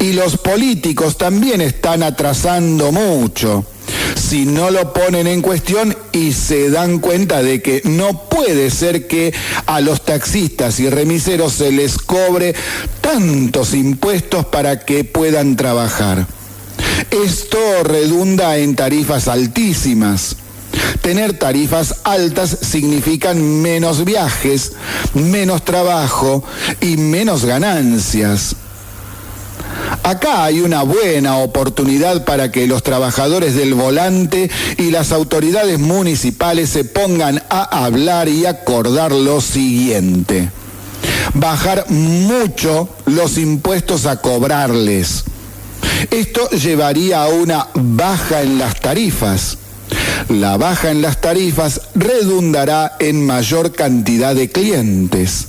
Y los políticos también están atrasando mucho. Si no lo ponen en cuestión y se dan cuenta de que no puede ser que a los taxistas y remiseros se les cobre tantos impuestos para que puedan trabajar. Esto redunda en tarifas altísimas. Tener tarifas altas significan menos viajes, menos trabajo y menos ganancias. Acá hay una buena oportunidad para que los trabajadores del volante y las autoridades municipales se pongan a hablar y acordar lo siguiente: bajar mucho los impuestos a cobrarles. Esto llevaría a una baja en las tarifas. La baja en las tarifas redundará en mayor cantidad de clientes.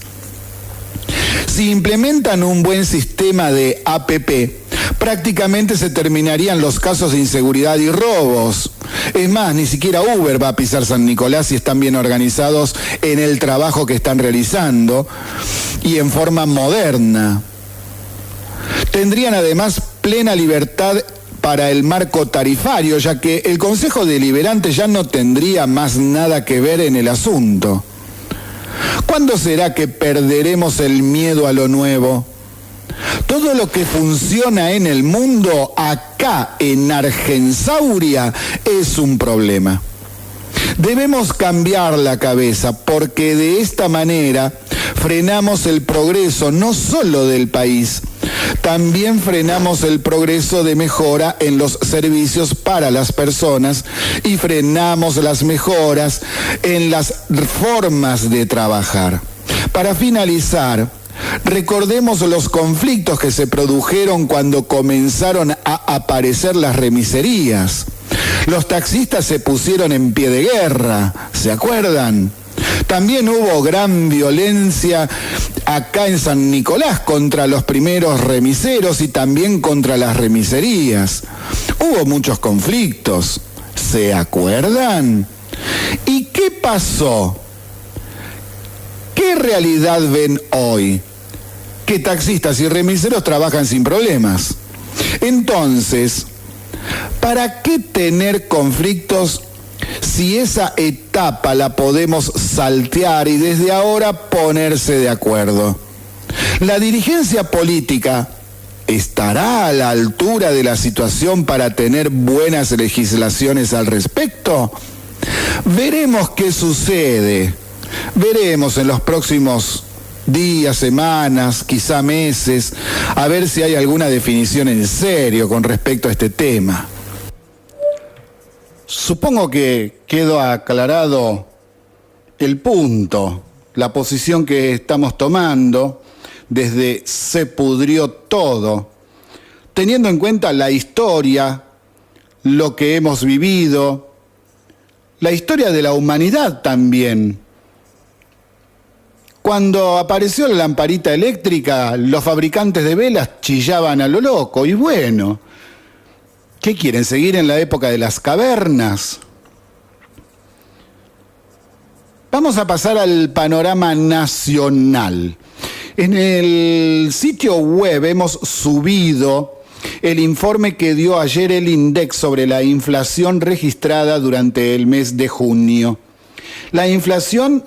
Si implementan un buen sistema de APP, prácticamente se terminarían los casos de inseguridad y robos. Es más, ni siquiera Uber va a pisar San Nicolás si están bien organizados en el trabajo que están realizando y en forma moderna. Tendrían además plena libertad para el marco tarifario, ya que el Consejo Deliberante ya no tendría más nada que ver en el asunto. ¿Cuándo será que perderemos el miedo a lo nuevo? Todo lo que funciona en el mundo, acá en Argensauria, es un problema. Debemos cambiar la cabeza porque de esta manera frenamos el progreso no solo del país, también frenamos el progreso de mejora en los servicios para las personas y frenamos las mejoras en las formas de trabajar. Para finalizar, recordemos los conflictos que se produjeron cuando comenzaron a aparecer las remiserías. Los taxistas se pusieron en pie de guerra, ¿se acuerdan? También hubo gran violencia acá en San Nicolás contra los primeros remiseros y también contra las remiserías. Hubo muchos conflictos, ¿se acuerdan? ¿Y qué pasó? ¿Qué realidad ven hoy? Que taxistas y remiseros trabajan sin problemas. Entonces, ¿para qué tener conflictos si esa etapa la podemos saltear y desde ahora ponerse de acuerdo? ¿La dirigencia política estará a la altura de la situación para tener buenas legislaciones al respecto? Veremos qué sucede. Veremos en los próximos días, semanas, quizá meses, a ver si hay alguna definición en serio con respecto a este tema. Supongo que quedó aclarado el punto, la posición que estamos tomando desde Se Pudrió Todo, teniendo en cuenta la historia, lo que hemos vivido, la historia de la humanidad también. Cuando apareció la lamparita eléctrica, los fabricantes de velas chillaban a lo loco. Y bueno, ¿qué quieren? ¿Seguir en la época de las cavernas? Vamos a pasar al panorama nacional. En el sitio web hemos subido el informe que dio ayer el INDEC sobre la inflación registrada durante el mes de junio. La inflación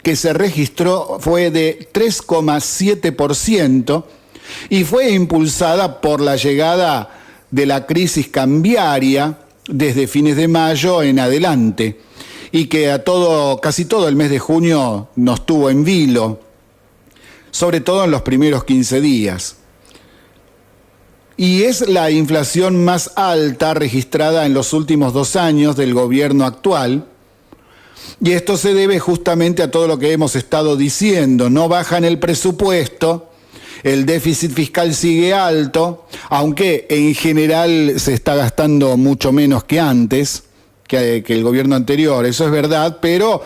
que se registró fue de 3,7% y fue impulsada por la llegada de la crisis cambiaria desde fines de mayo en adelante y que casi todo el mes de junio nos tuvo en vilo, sobre todo en los primeros 15 días. Y es la inflación más alta registrada en los últimos 2 años del gobierno actual. Y esto se debe justamente a todo lo que hemos estado diciendo. No bajan el presupuesto, el déficit fiscal sigue alto, aunque en general se está gastando mucho menos que antes, que el gobierno anterior, eso es verdad, pero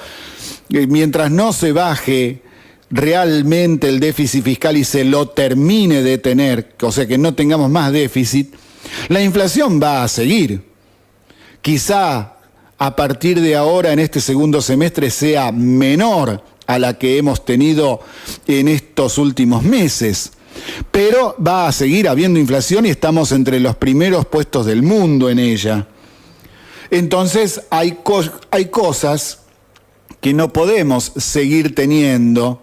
mientras no se baje realmente el déficit fiscal y se lo termine de tener, o sea que no tengamos más déficit, la inflación va a seguir. Quizá a partir de ahora, en este segundo semestre, sea menor a la que hemos tenido en estos últimos meses. Pero va a seguir habiendo inflación y estamos entre los primeros puestos del mundo en ella. Entonces hay cosas que no podemos seguir teniendo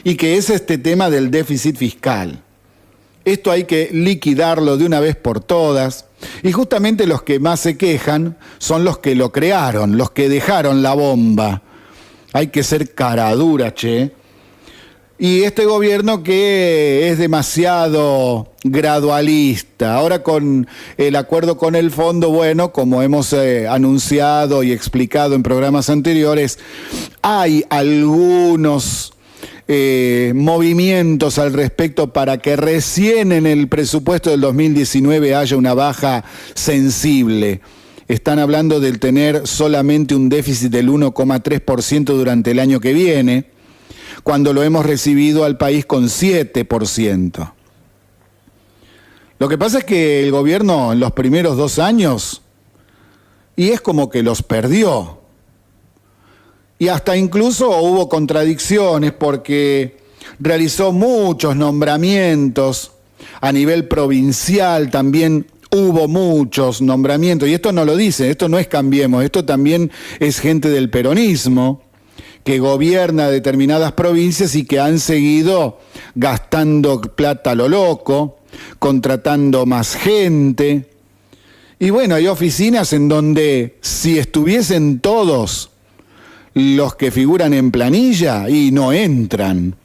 y que es este tema del déficit fiscal. Esto hay que liquidarlo de una vez por todas. Y justamente los que más se quejan son los que lo crearon, los que dejaron la bomba. Hay que ser cara dura, che. Y este gobierno que es demasiado gradualista. Ahora con el acuerdo con el fondo, bueno, como hemos anunciado y explicado en programas anteriores, hay algunos movimientos al respecto para que recién en el presupuesto del 2019 haya una baja sensible. Están hablando de tener solamente un déficit del 1,3% durante el año que viene, cuando lo hemos recibido al país con 7%. Lo que pasa es que el gobierno en los primeros 2 años, y es como que los perdió. Y hasta incluso hubo contradicciones porque realizó muchos nombramientos a nivel provincial, también hubo muchos nombramientos, y esto no lo dice, esto no es Cambiemos, esto también es gente del peronismo que gobierna determinadas provincias y que han seguido gastando plata a lo loco, contratando más gente. Y bueno, hay oficinas en donde si estuviesen todos los que figuran en planilla y no entran.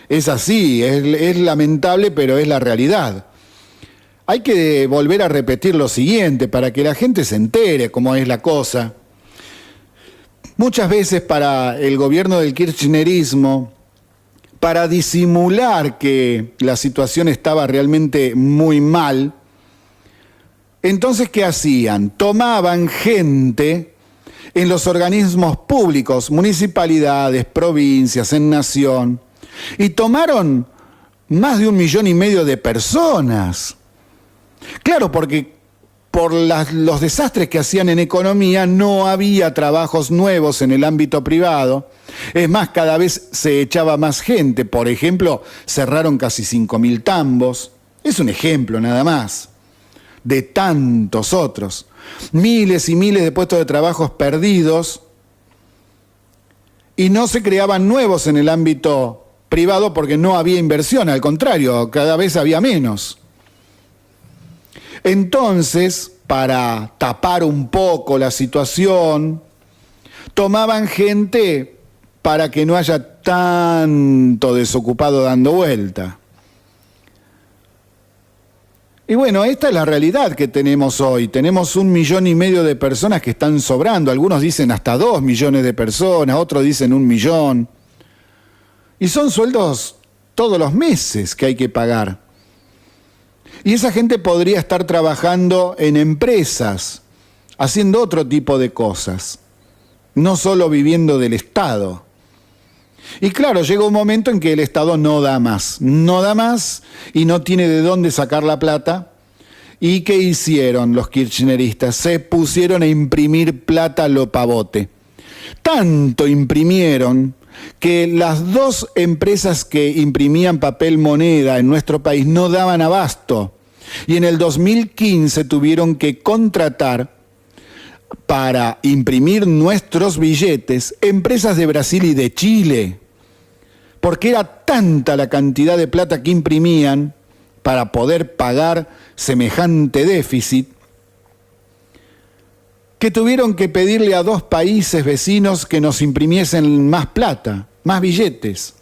Es así, es lamentable, pero es la realidad. Hay que volver a repetir lo siguiente para que la gente se entere cómo es la cosa. Muchas veces para el gobierno del kirchnerismo, para disimular que la situación estaba realmente muy mal, Entonces, ¿qué hacían? Tomaban gente en los organismos públicos, municipalidades, provincias, en nación, y tomaron más de 1,5 millones de personas. Claro, porque por los desastres que hacían en economía no había trabajos nuevos en el ámbito privado. Es más, cada vez se echaba más gente. Por ejemplo, cerraron casi 5.000 tambos. Es un ejemplo nada más de tantos otros. Miles y miles de puestos de trabajo perdidos, y no se creaban nuevos en el ámbito privado porque no había inversión, al contrario, cada vez había menos. Entonces, para tapar un poco la situación, tomaban gente para que no haya tanto desocupado dando vuelta. Y bueno, esta es la realidad que tenemos hoy. Tenemos 1,5 millones de personas que están sobrando. Algunos dicen hasta 2 millones de personas, otros dicen 1 millón. Y son sueldos todos los meses que hay que pagar. Y esa gente podría estar trabajando en empresas, haciendo otro tipo de cosas, no solo viviendo del Estado. Y claro, llega un momento en que el Estado no da más y no tiene de dónde sacar la plata. ¿Y qué hicieron los kirchneristas? Se pusieron a imprimir plata a lo pavote. Tanto imprimieron que las 2 empresas que imprimían papel moneda en nuestro país no daban abasto. Y en el 2015 tuvieron que contratar para imprimir nuestros billetes empresas de Brasil y de Chile, porque era tanta la cantidad de plata que imprimían para poder pagar semejante déficit, que tuvieron que pedirle a 2 países vecinos que nos imprimiesen más plata, más billetes.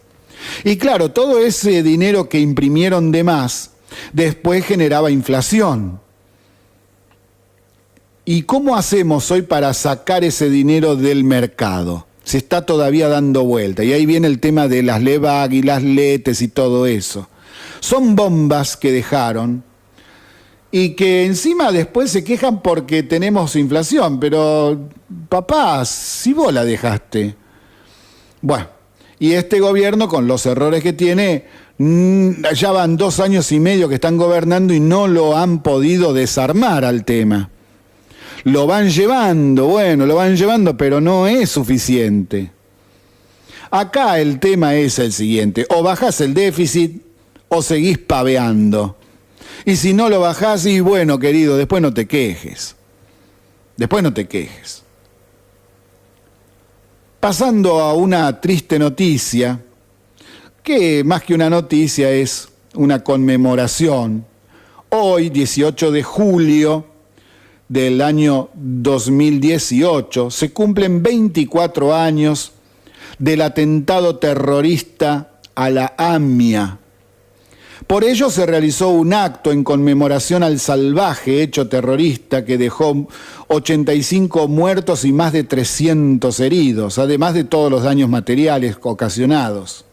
Y claro, todo ese dinero que imprimieron de más, después generaba inflación. ¿Y cómo hacemos hoy para sacar ese dinero del mercado? Se está todavía dando vuelta. Y ahí viene el tema de las LEVAG y las LETES y todo eso. Son bombas que dejaron y que encima después se quejan porque tenemos inflación. Pero, papá, si vos la dejaste. Bueno, y este gobierno, con los errores que tiene, ya van 2 años y medio que están gobernando y no lo han podido desarmar al tema. Lo van llevando, pero no es suficiente. Acá el tema es el siguiente: o bajás el déficit o seguís paveando. Y si no lo bajás, y bueno, querido, después no te quejes. Pasando a una triste noticia, que más que una noticia es una conmemoración. Hoy, 18 de julio del año 2018, se cumplen 24 años del atentado terrorista a la AMIA. Por ello se realizó un acto en conmemoración al salvaje hecho terrorista que dejó 85 muertos y más de 300 heridos, además de todos los daños materiales ocasionados.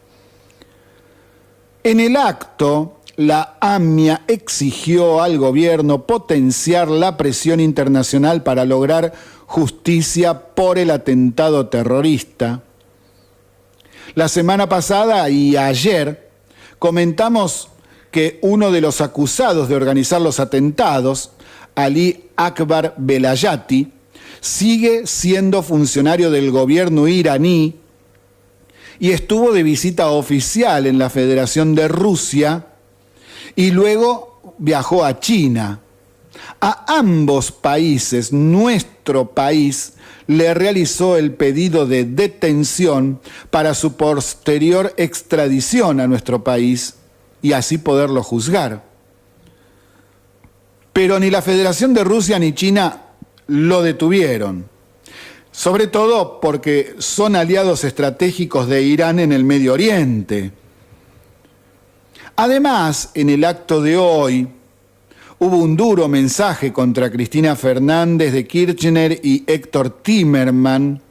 En el acto, la AMIA exigió al gobierno potenciar la presión internacional para lograr justicia por el atentado terrorista. La semana pasada y ayer comentamos que uno de los acusados de organizar los atentados, Ali Akbar Velayati, sigue siendo funcionario del gobierno iraní y estuvo de visita oficial en la Federación de Rusia y luego viajó a China. A ambos países, nuestro país le realizó el pedido de detención para su posterior extradición a nuestro país y así poderlo juzgar. Pero ni la Federación de Rusia ni China lo detuvieron, sobre todo porque son aliados estratégicos de Irán en el Medio Oriente. Además, en el acto de hoy hubo un duro mensaje contra Cristina Fernández de Kirchner y Héctor Timerman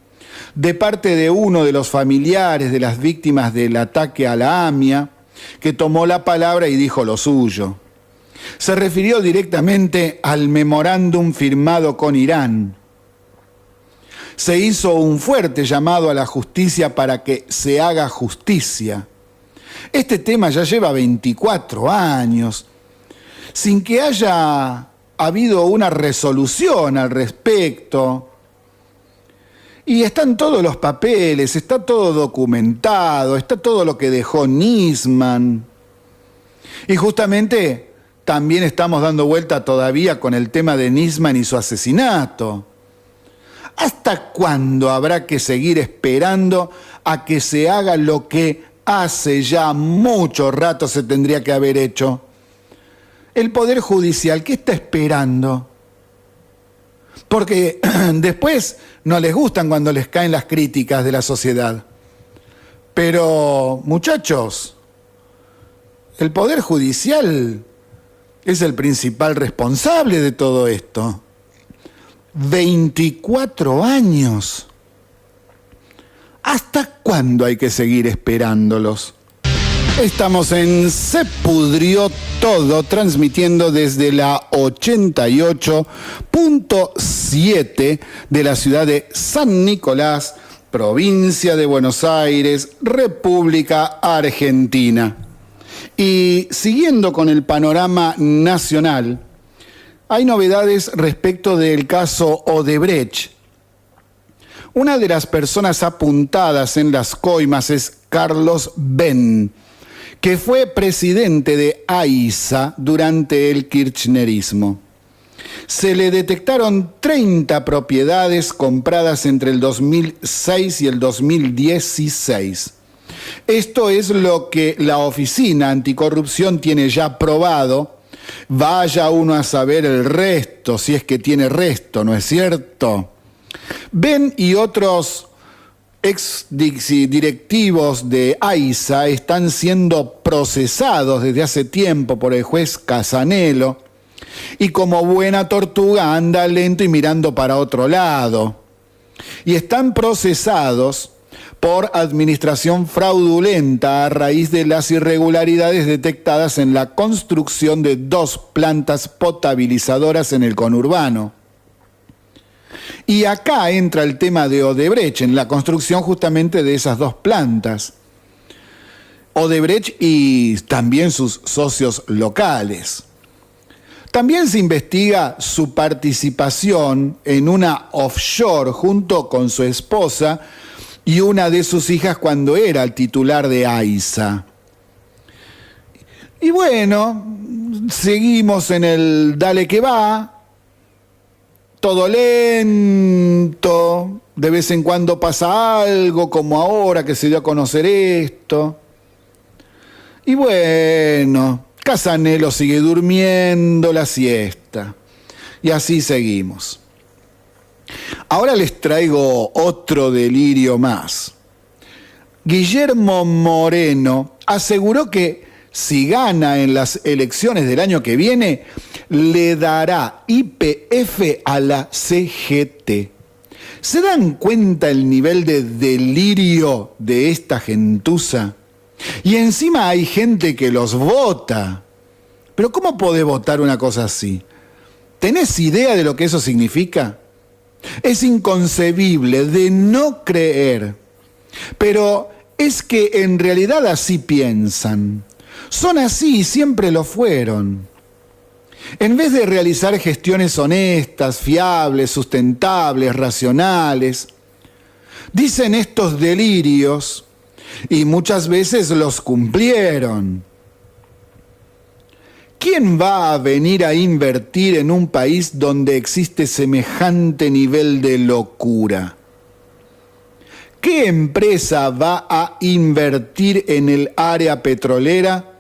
de parte de uno de los familiares de las víctimas del ataque a la AMIA, que tomó la palabra y dijo lo suyo. Se refirió directamente al memorándum firmado con Irán. Se hizo un fuerte llamado a la justicia para que se haga justicia. Este tema ya lleva 24 años, sin que haya habido una resolución al respecto. Y están todos los papeles, está todo documentado, está todo lo que dejó Nisman. Y justamente también estamos dando vuelta todavía con el tema de Nisman y su asesinato. ¿Hasta cuándo habrá que seguir esperando a que se haga lo que hace ya mucho rato se tendría que haber hecho? El Poder Judicial, ¿qué está esperando? Porque después no les gustan cuando les caen las críticas de la sociedad. Pero, muchachos, el Poder Judicial es el principal responsable de todo esto. 24 años. ¿Hasta cuándo hay que seguir esperándolos? Estamos en Se Pudrió Todo, transmitiendo desde la 88.7 de la ciudad de San Nicolás, provincia de Buenos Aires, República Argentina. Y siguiendo con el panorama nacional, hay novedades respecto del caso Odebrecht. Una de las personas apuntadas en las coimas es Carlos Ben, que fue presidente de AISA durante el kirchnerismo. Se le detectaron 30 propiedades compradas entre el 2006 y el 2016. Esto es lo que la Oficina Anticorrupción tiene ya probado. Vaya uno a saber el resto, si es que tiene resto, ¿no es cierto? Ben y otros ex directivos de AISA están siendo procesados desde hace tiempo por el juez Casanelo y como buena tortuga anda lento y mirando para otro lado. Y están procesados por administración fraudulenta a raíz de las irregularidades detectadas en la construcción de 2 plantas potabilizadoras en el conurbano. Y acá entra el tema de Odebrecht, en la construcción justamente de esas 2 plantas. Odebrecht y también sus socios locales. También se investiga su participación en una offshore junto con su esposa y una de sus hijas cuando era el titular de AISA. Y bueno, seguimos en el dale que va, todo lento, de vez en cuando pasa algo, como ahora que se dio a conocer esto. Y bueno, Casanelo sigue durmiendo la siesta. Y así seguimos. Ahora les traigo otro delirio más. Guillermo Moreno aseguró que si gana en las elecciones del año que viene, le dará YPF a la CGT. ¿Se dan cuenta el nivel de delirio de esta gentuza? Y encima hay gente que los vota. ¿Pero cómo podés votar una cosa así? ¿Tenés idea de lo que eso significa? Es inconcebible de no creer. Pero es que en realidad así piensan. Son así y siempre lo fueron. En vez de realizar gestiones honestas, fiables, sustentables, racionales, dicen estos delirios y muchas veces los cumplieron. ¿Quién va a venir a invertir en un país donde existe semejante nivel de locura? ¿Qué empresa va a invertir en el área petrolera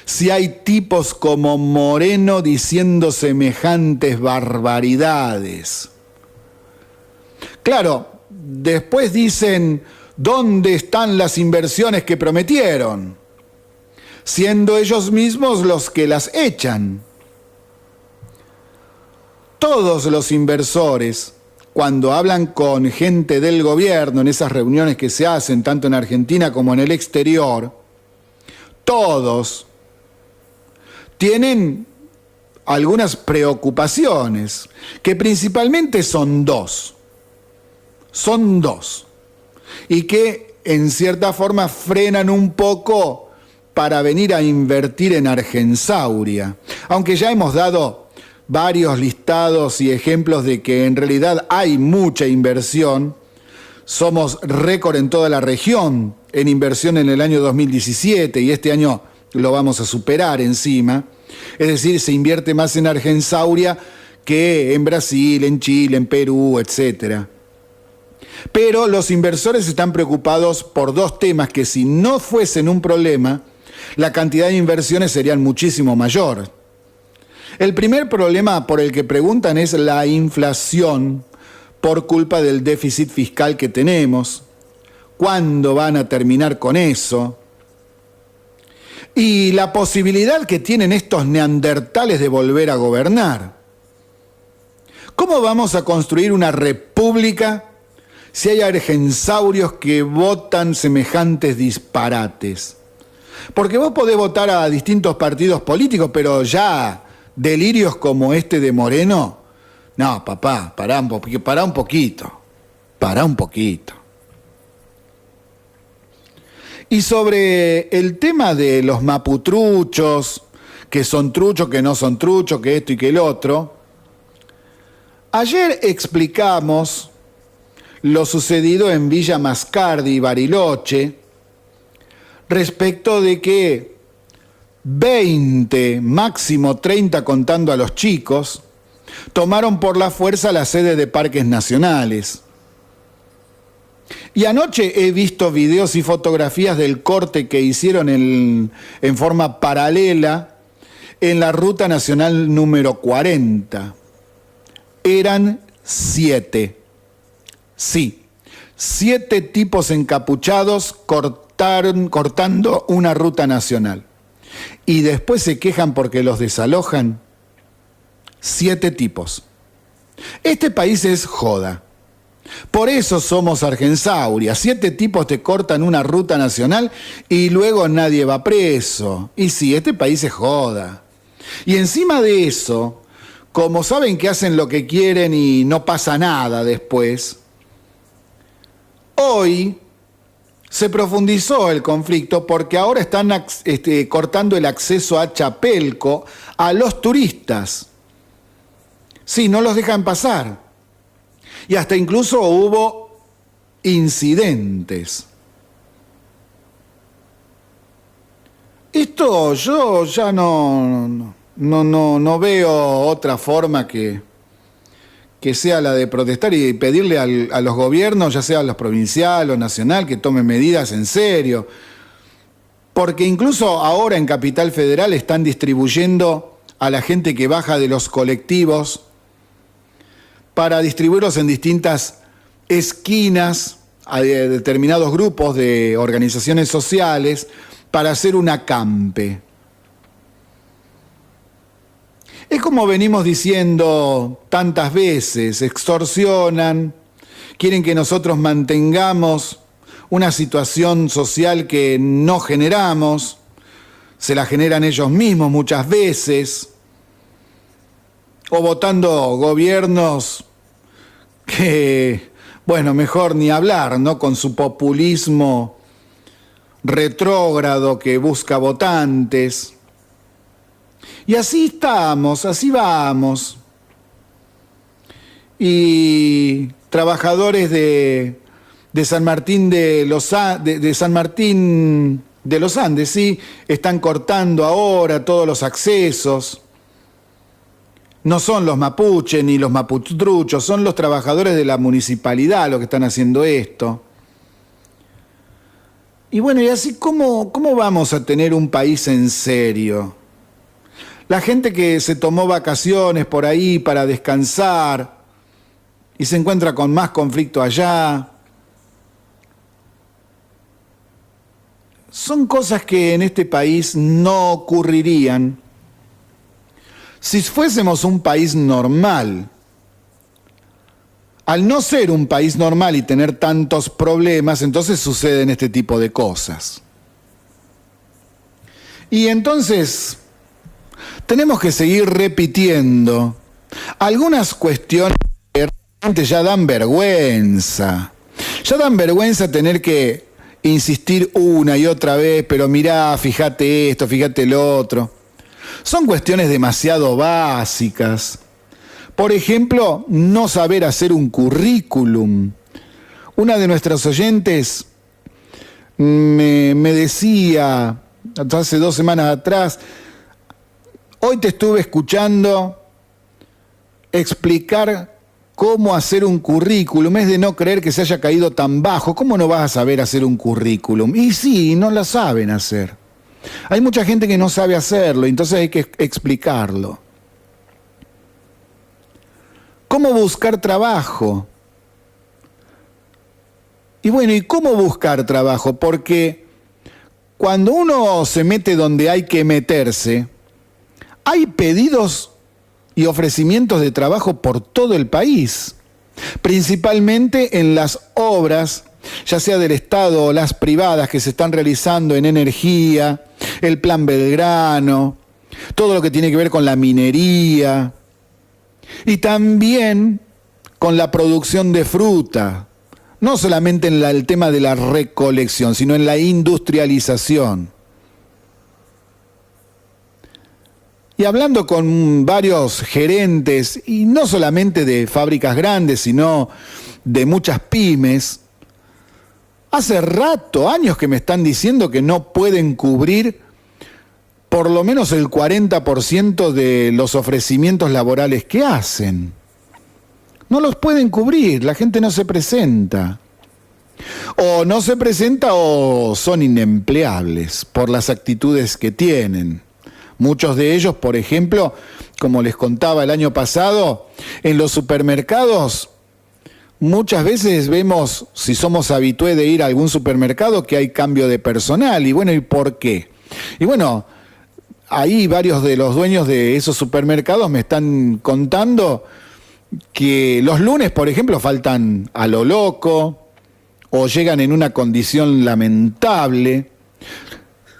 si hay tipos como Moreno diciendo semejantes barbaridades? Claro, después dicen, ¿dónde están las inversiones que prometieron? Siendo ellos mismos los que las echan. Todos los inversores, cuando hablan con gente del gobierno en esas reuniones que se hacen tanto en Argentina como en el exterior, todos tienen algunas preocupaciones, que principalmente son dos, y que en cierta forma frenan un poco para venir a invertir en Argensauria, aunque ya hemos dado varios listados y ejemplos de que en realidad hay mucha inversión. Somos récord en toda la región en inversión en el año 2017 y este año lo vamos a superar encima. Es decir, se invierte más en Argensauria que en Brasil, en Chile, en Perú, etc. Pero los inversores están preocupados por dos temas que, si no fuesen un problema, la cantidad de inversiones serían muchísimo mayor. El primer problema por el que preguntan es la inflación por culpa del déficit fiscal que tenemos. ¿Cuándo van a terminar con eso? Y la posibilidad que tienen estos neandertales de volver a gobernar. ¿Cómo vamos a construir una república si hay argensaurios que votan semejantes disparates? Porque vos podés votar a distintos partidos políticos, pero ya delirios como este de Moreno, no, papá, pará un poquito. Y sobre el tema de los maputruchos, que son truchos, que no son truchos, que esto y que el otro, ayer explicamos lo sucedido en Villa Mascardi y Bariloche respecto de que 20, máximo 30 contando a los chicos, tomaron por la fuerza la sede de parques nacionales. Y anoche he visto videos y fotografías del corte que hicieron en forma paralela en la Ruta Nacional número 40. Eran 7. Sí, 7 tipos encapuchados cortando una ruta nacional. Y después se quejan porque los desalojan. 7 tipos. Este país es joda. Por eso somos Argensauria. 7 tipos te cortan una ruta nacional y luego nadie va preso. Y sí, este país es joda. Y encima de eso, como saben que hacen lo que quieren y no pasa nada después, hoy se profundizó el conflicto porque ahora están cortando el acceso a Chapelco a los turistas. Sí, no los dejan pasar. Y hasta incluso hubo incidentes. Esto yo ya no veo otra forma que sea la de protestar y pedirle a los gobiernos, ya sea los provincial o nacional, que tomen medidas en serio. Porque incluso ahora en Capital Federal están distribuyendo a la gente que baja de los colectivos para distribuirlos en distintas esquinas a determinados grupos de organizaciones sociales para hacer un acampe. Es como venimos diciendo tantas veces, extorsionan, quieren que nosotros mantengamos una situación social que no generamos, se la generan ellos mismos muchas veces, o votando gobiernos que, bueno, mejor ni hablar, ¿no? Con su populismo retrógrado que busca votantes. Y así estamos, así vamos. Y trabajadores de San Martín de los Andes, sí, están cortando ahora todos los accesos. No son los mapuches ni los maputruchos, son los trabajadores de la municipalidad los que están haciendo esto. Y bueno, y así, ¿cómo vamos a tener un país en serio? La gente que se tomó vacaciones por ahí para descansar y se encuentra con más conflicto allá. Son cosas que en este país no ocurrirían si fuésemos un país normal. Al no ser un país normal y tener tantos problemas, entonces suceden este tipo de cosas. Y entonces, tenemos que seguir repitiendo algunas cuestiones que realmente ya dan vergüenza. Ya dan vergüenza tener que insistir una y otra vez, pero mirá, fíjate esto, fíjate lo otro. Son cuestiones demasiado básicas. Por ejemplo, no saber hacer un currículum. Una de nuestras oyentes me decía, hace 2 semanas atrás, hoy te estuve escuchando explicar cómo hacer un currículum. Es de no creer que se haya caído tan bajo. ¿Cómo no vas a saber hacer un currículum? Y sí, no lo saben hacer. Hay mucha gente que no sabe hacerlo, entonces hay que explicarlo. ¿Cómo buscar trabajo? Y bueno, ¿y cómo buscar trabajo? Porque cuando uno se mete donde hay que meterse, hay pedidos y ofrecimientos de trabajo por todo el país, principalmente en las obras, ya sea del Estado o las privadas que se están realizando en energía, el Plan Belgrano, todo lo que tiene que ver con la minería y también con la producción de fruta, no solamente en el tema de la recolección, sino en la industrialización. Y hablando con varios gerentes, y no solamente de fábricas grandes, sino de muchas pymes, hace rato, años que me están diciendo que no pueden cubrir por lo menos el 40% de los ofrecimientos laborales que hacen. No los pueden cubrir, la gente no se presenta. O no se presenta o son inempleables por las actitudes que tienen. Muchos de ellos, por ejemplo, como les contaba el año pasado, en los supermercados, muchas veces vemos, si somos habitués de ir a algún supermercado, que hay cambio de personal. Y bueno, ¿y por qué? Y bueno, ahí varios de los dueños de esos supermercados me están contando que los lunes, por ejemplo, faltan a lo loco o llegan en una condición lamentable,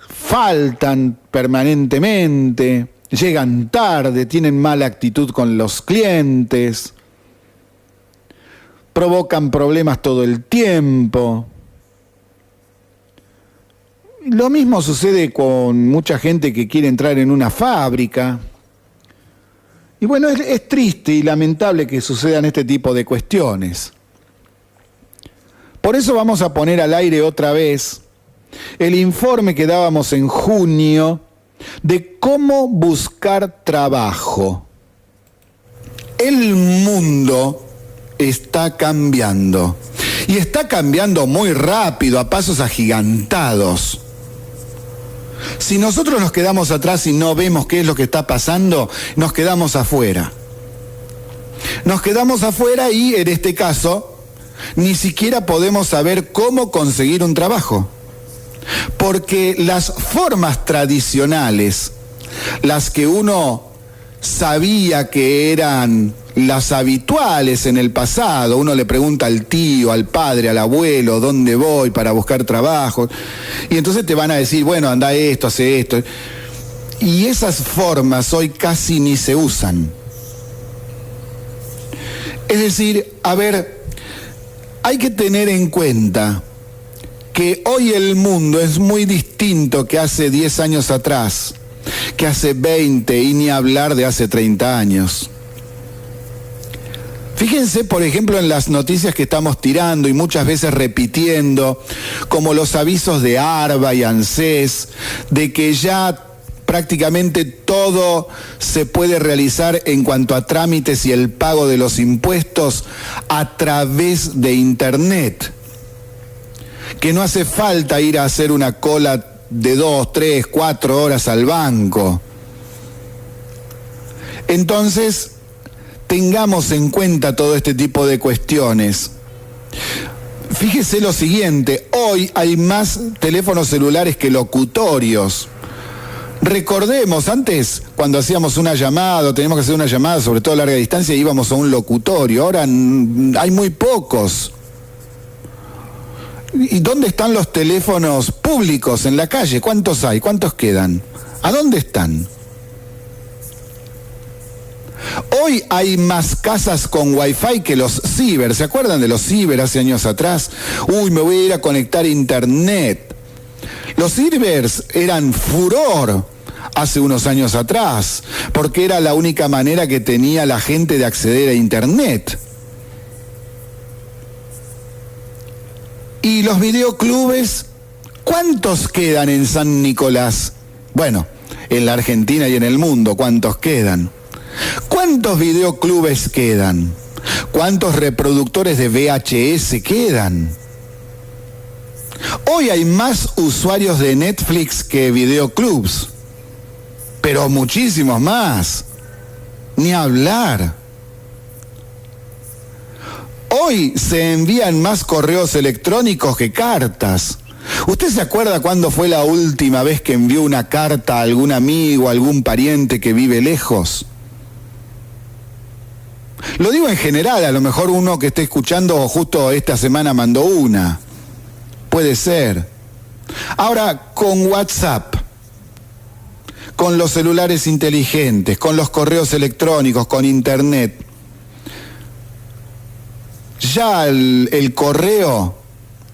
faltan permanentemente, llegan tarde, tienen mala actitud con los clientes, provocan problemas todo el tiempo. Lo mismo sucede con mucha gente que quiere entrar en una fábrica. Y bueno, es triste y lamentable que sucedan este tipo de cuestiones. Por eso vamos a poner al aire otra vez el informe que dábamos en junio de cómo buscar trabajo. El mundo está cambiando. Y está cambiando muy rápido, a pasos agigantados. Si nosotros nos quedamos atrás y no vemos qué es lo que está pasando, nos quedamos afuera. Nos quedamos afuera y, en este caso, ni siquiera podemos saber cómo conseguir un trabajo. Porque las formas tradicionales, las que uno sabía que eran las habituales en el pasado, uno le pregunta al tío, al padre, al abuelo, ¿dónde voy para buscar trabajo? Y entonces te van a decir, bueno, anda esto, hace esto. Y esas formas hoy casi ni se usan. Es decir, a ver, hay que tener en cuenta que hoy el mundo es muy distinto que hace 10 años atrás, que hace 20 y ni hablar de hace 30 años. Fíjense, por ejemplo, en las noticias que estamos tirando y muchas veces repitiendo, como los avisos de ARBA y ANSES, de que ya prácticamente todo se puede realizar en cuanto a trámites y el pago de los impuestos a través de Internet. Que no hace falta ir a hacer una cola de 2, 3, 4 horas al banco. Entonces, tengamos en cuenta todo este tipo de cuestiones. Fíjese lo siguiente, hoy hay más teléfonos celulares que locutorios. Recordemos, antes cuando hacíamos una llamada, teníamos que hacer una llamada, sobre todo a larga distancia, íbamos a un locutorio. Ahora hay muy pocos. ¿Y dónde están los teléfonos públicos en la calle? ¿Cuántos hay? ¿Cuántos quedan? ¿A dónde están? Hoy hay más casas con Wi-Fi que los ciber. ¿Se acuerdan de los ciber hace años atrás? Uy, me voy a ir a conectar a internet. Los cibers eran furor hace unos años atrás, porque era la única manera que tenía la gente de acceder a internet. ¿Y los videoclubes? ¿Cuántos quedan en San Nicolás? Bueno, en la Argentina y en el mundo, ¿cuántos quedan? ¿Cuántos videoclubes quedan? ¿Cuántos reproductores de VHS quedan? Hoy hay más usuarios de Netflix que videoclubs, pero muchísimos más. Ni hablar. Hoy se envían más correos electrónicos que cartas. ¿Usted se acuerda cuándo fue la última vez que envió una carta a algún amigo, a algún pariente que vive lejos? Lo digo en general, a lo mejor uno que esté escuchando justo esta semana mandó una. Puede ser. Ahora, con WhatsApp, con los celulares inteligentes, con los correos electrónicos, con internet, ya el correo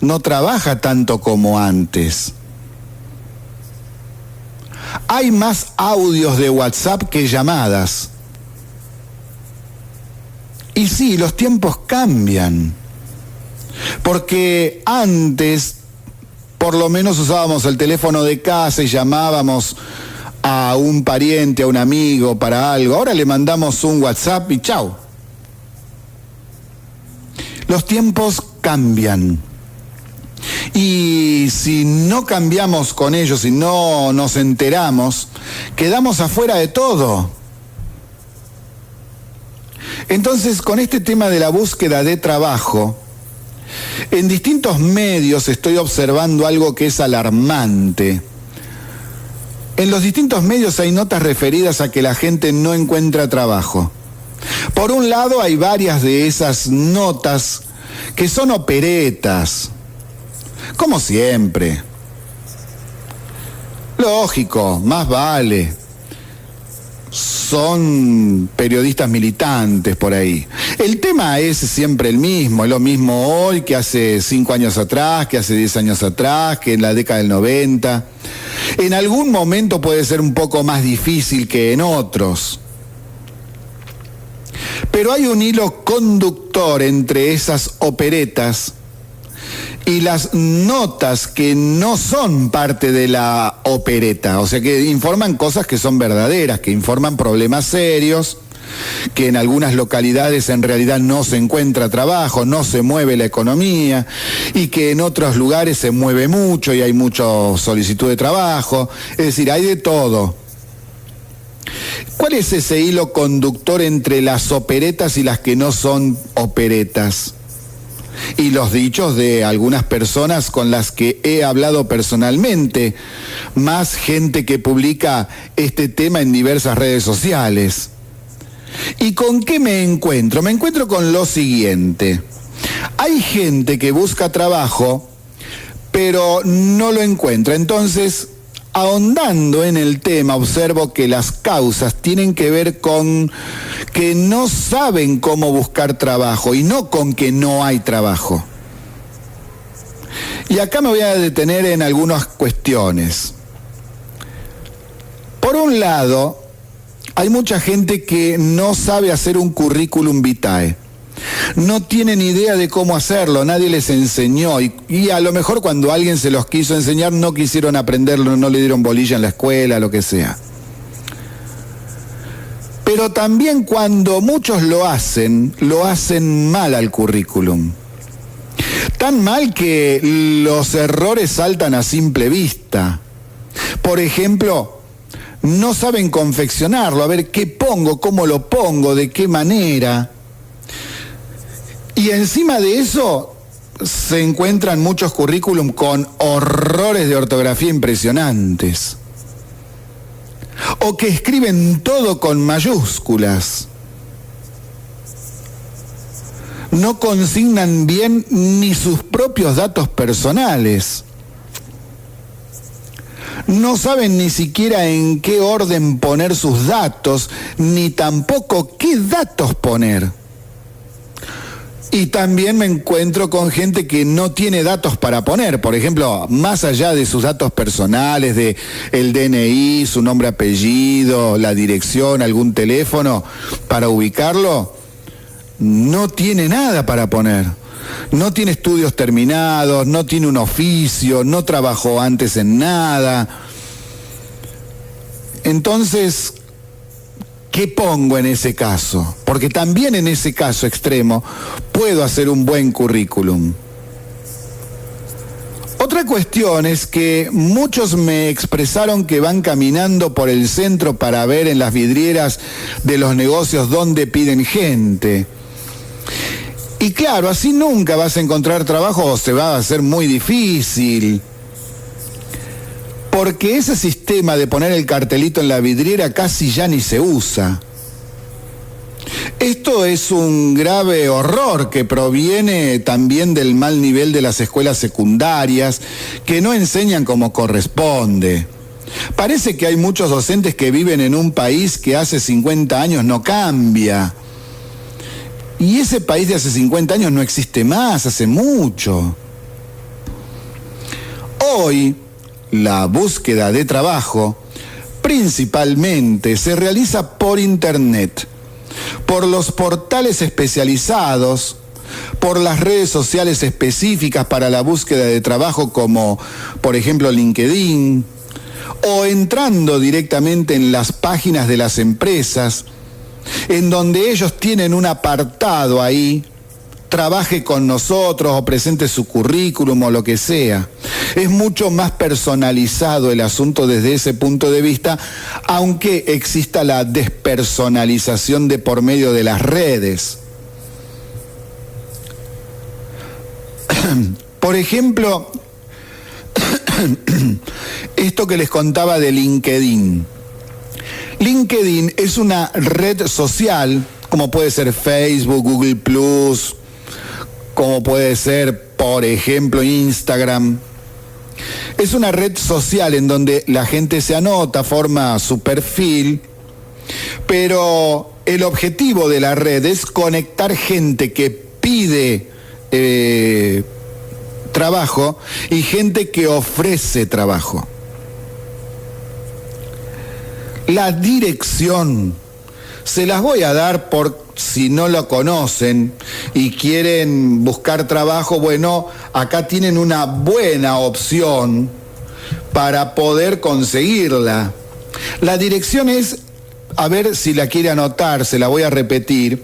no trabaja tanto como antes. Hay más audios de WhatsApp que llamadas. Y sí, los tiempos cambian. Porque antes, por lo menos usábamos el teléfono de casa y llamábamos a un pariente, a un amigo para algo. Ahora le mandamos un WhatsApp y chau. Los tiempos cambian. Y si no cambiamos con ellos, si no nos enteramos, quedamos afuera de todo. Entonces, con este tema de la búsqueda de trabajo, en distintos medios estoy observando algo que es alarmante. En los distintos medios hay notas referidas a que la gente no encuentra trabajo. Por un lado, hay varias de esas notas que son operetas, como siempre. Lógico, más vale. Son periodistas militantes por ahí. El tema es siempre el mismo, es lo mismo hoy que hace 5 años atrás, que hace 10 años atrás, que en la década del 90. En algún momento puede ser un poco más difícil que en otros. Pero hay un hilo conductor entre esas operetas y las notas que no son parte de la opereta, o sea que informan cosas que son verdaderas, que informan problemas serios, que en algunas localidades en realidad no se encuentra trabajo, no se mueve la economía, y que en otros lugares se mueve mucho y hay mucha solicitud de trabajo, es decir, hay de todo. ¿Cuál es ese hilo conductor entre las operetas y las que no son operetas? Y los dichos de algunas personas con las que he hablado personalmente, más gente que publica este tema en diversas redes sociales. ¿Y con qué me encuentro? Me encuentro con lo siguiente. Hay gente que busca trabajo, pero no lo encuentra. Entonces, ahondando en el tema, observo que las causas tienen que ver con que no saben cómo buscar trabajo y no con que no hay trabajo. Y acá me voy a detener en algunas cuestiones. Por un lado, hay mucha gente que no sabe hacer un currículum vitae. No tienen idea de cómo hacerlo, nadie les enseñó y a lo mejor cuando alguien se los quiso enseñar no quisieron aprenderlo, no le dieron bolilla en la escuela, lo que sea. Pero también cuando muchos lo hacen mal al currículum. Tan mal que los errores saltan a simple vista. Por ejemplo, no saben confeccionarlo, a ver qué pongo, cómo lo pongo, de qué manera. Y encima de eso se encuentran muchos currículum con horrores de ortografía impresionantes. O que escriben todo con mayúsculas. No consignan bien ni sus propios datos personales. No saben ni siquiera en qué orden poner sus datos, ni tampoco qué datos poner. Y también me encuentro con gente que no tiene datos para poner, por ejemplo, más allá de sus datos personales, de el DNI, su nombre, apellido, la dirección, algún teléfono para ubicarlo, no tiene nada para poner. No tiene estudios terminados, no tiene un oficio, no trabajó antes en nada. Entonces, ¿qué pongo en ese caso? Porque también en ese caso extremo puedo hacer un buen currículum. Otra cuestión es que muchos me expresaron que van caminando por el centro para ver en las vidrieras de los negocios dónde piden gente. Y claro, así nunca vas a encontrar trabajo o se va a hacer muy difícil. Porque ese sistema de poner el cartelito en la vidriera casi ya ni se usa. Esto es un grave horror que proviene también del mal nivel de las escuelas secundarias, que no enseñan como corresponde. Parece que hay muchos docentes que viven en un país que hace 50 años no cambia. Y ese país de hace 50 años no existe más, hace mucho. Hoy, la búsqueda de trabajo principalmente se realiza por internet, por los portales especializados, por las redes sociales específicas para la búsqueda de trabajo como, por ejemplo, LinkedIn, o entrando directamente en las páginas de las empresas, en donde ellos tienen un apartado ahí, trabaje con nosotros o presente su currículum o lo que sea. Es mucho más personalizado el asunto desde ese punto de vista, aunque exista la despersonalización de por medio de las redes. Por ejemplo, esto que les contaba de LinkedIn. LinkedIn es una red social, como puede ser Facebook, Google+, como puede ser, por ejemplo, Instagram. Es una red social en donde la gente se anota, forma su perfil, pero el objetivo de la red es conectar gente que pide trabajo y gente que ofrece trabajo. La dirección se las voy a dar por si no lo conocen y quieren buscar trabajo. Bueno, acá tienen una buena opción para poder conseguirla. La dirección es, a ver si la quiere anotar, se la voy a repetir,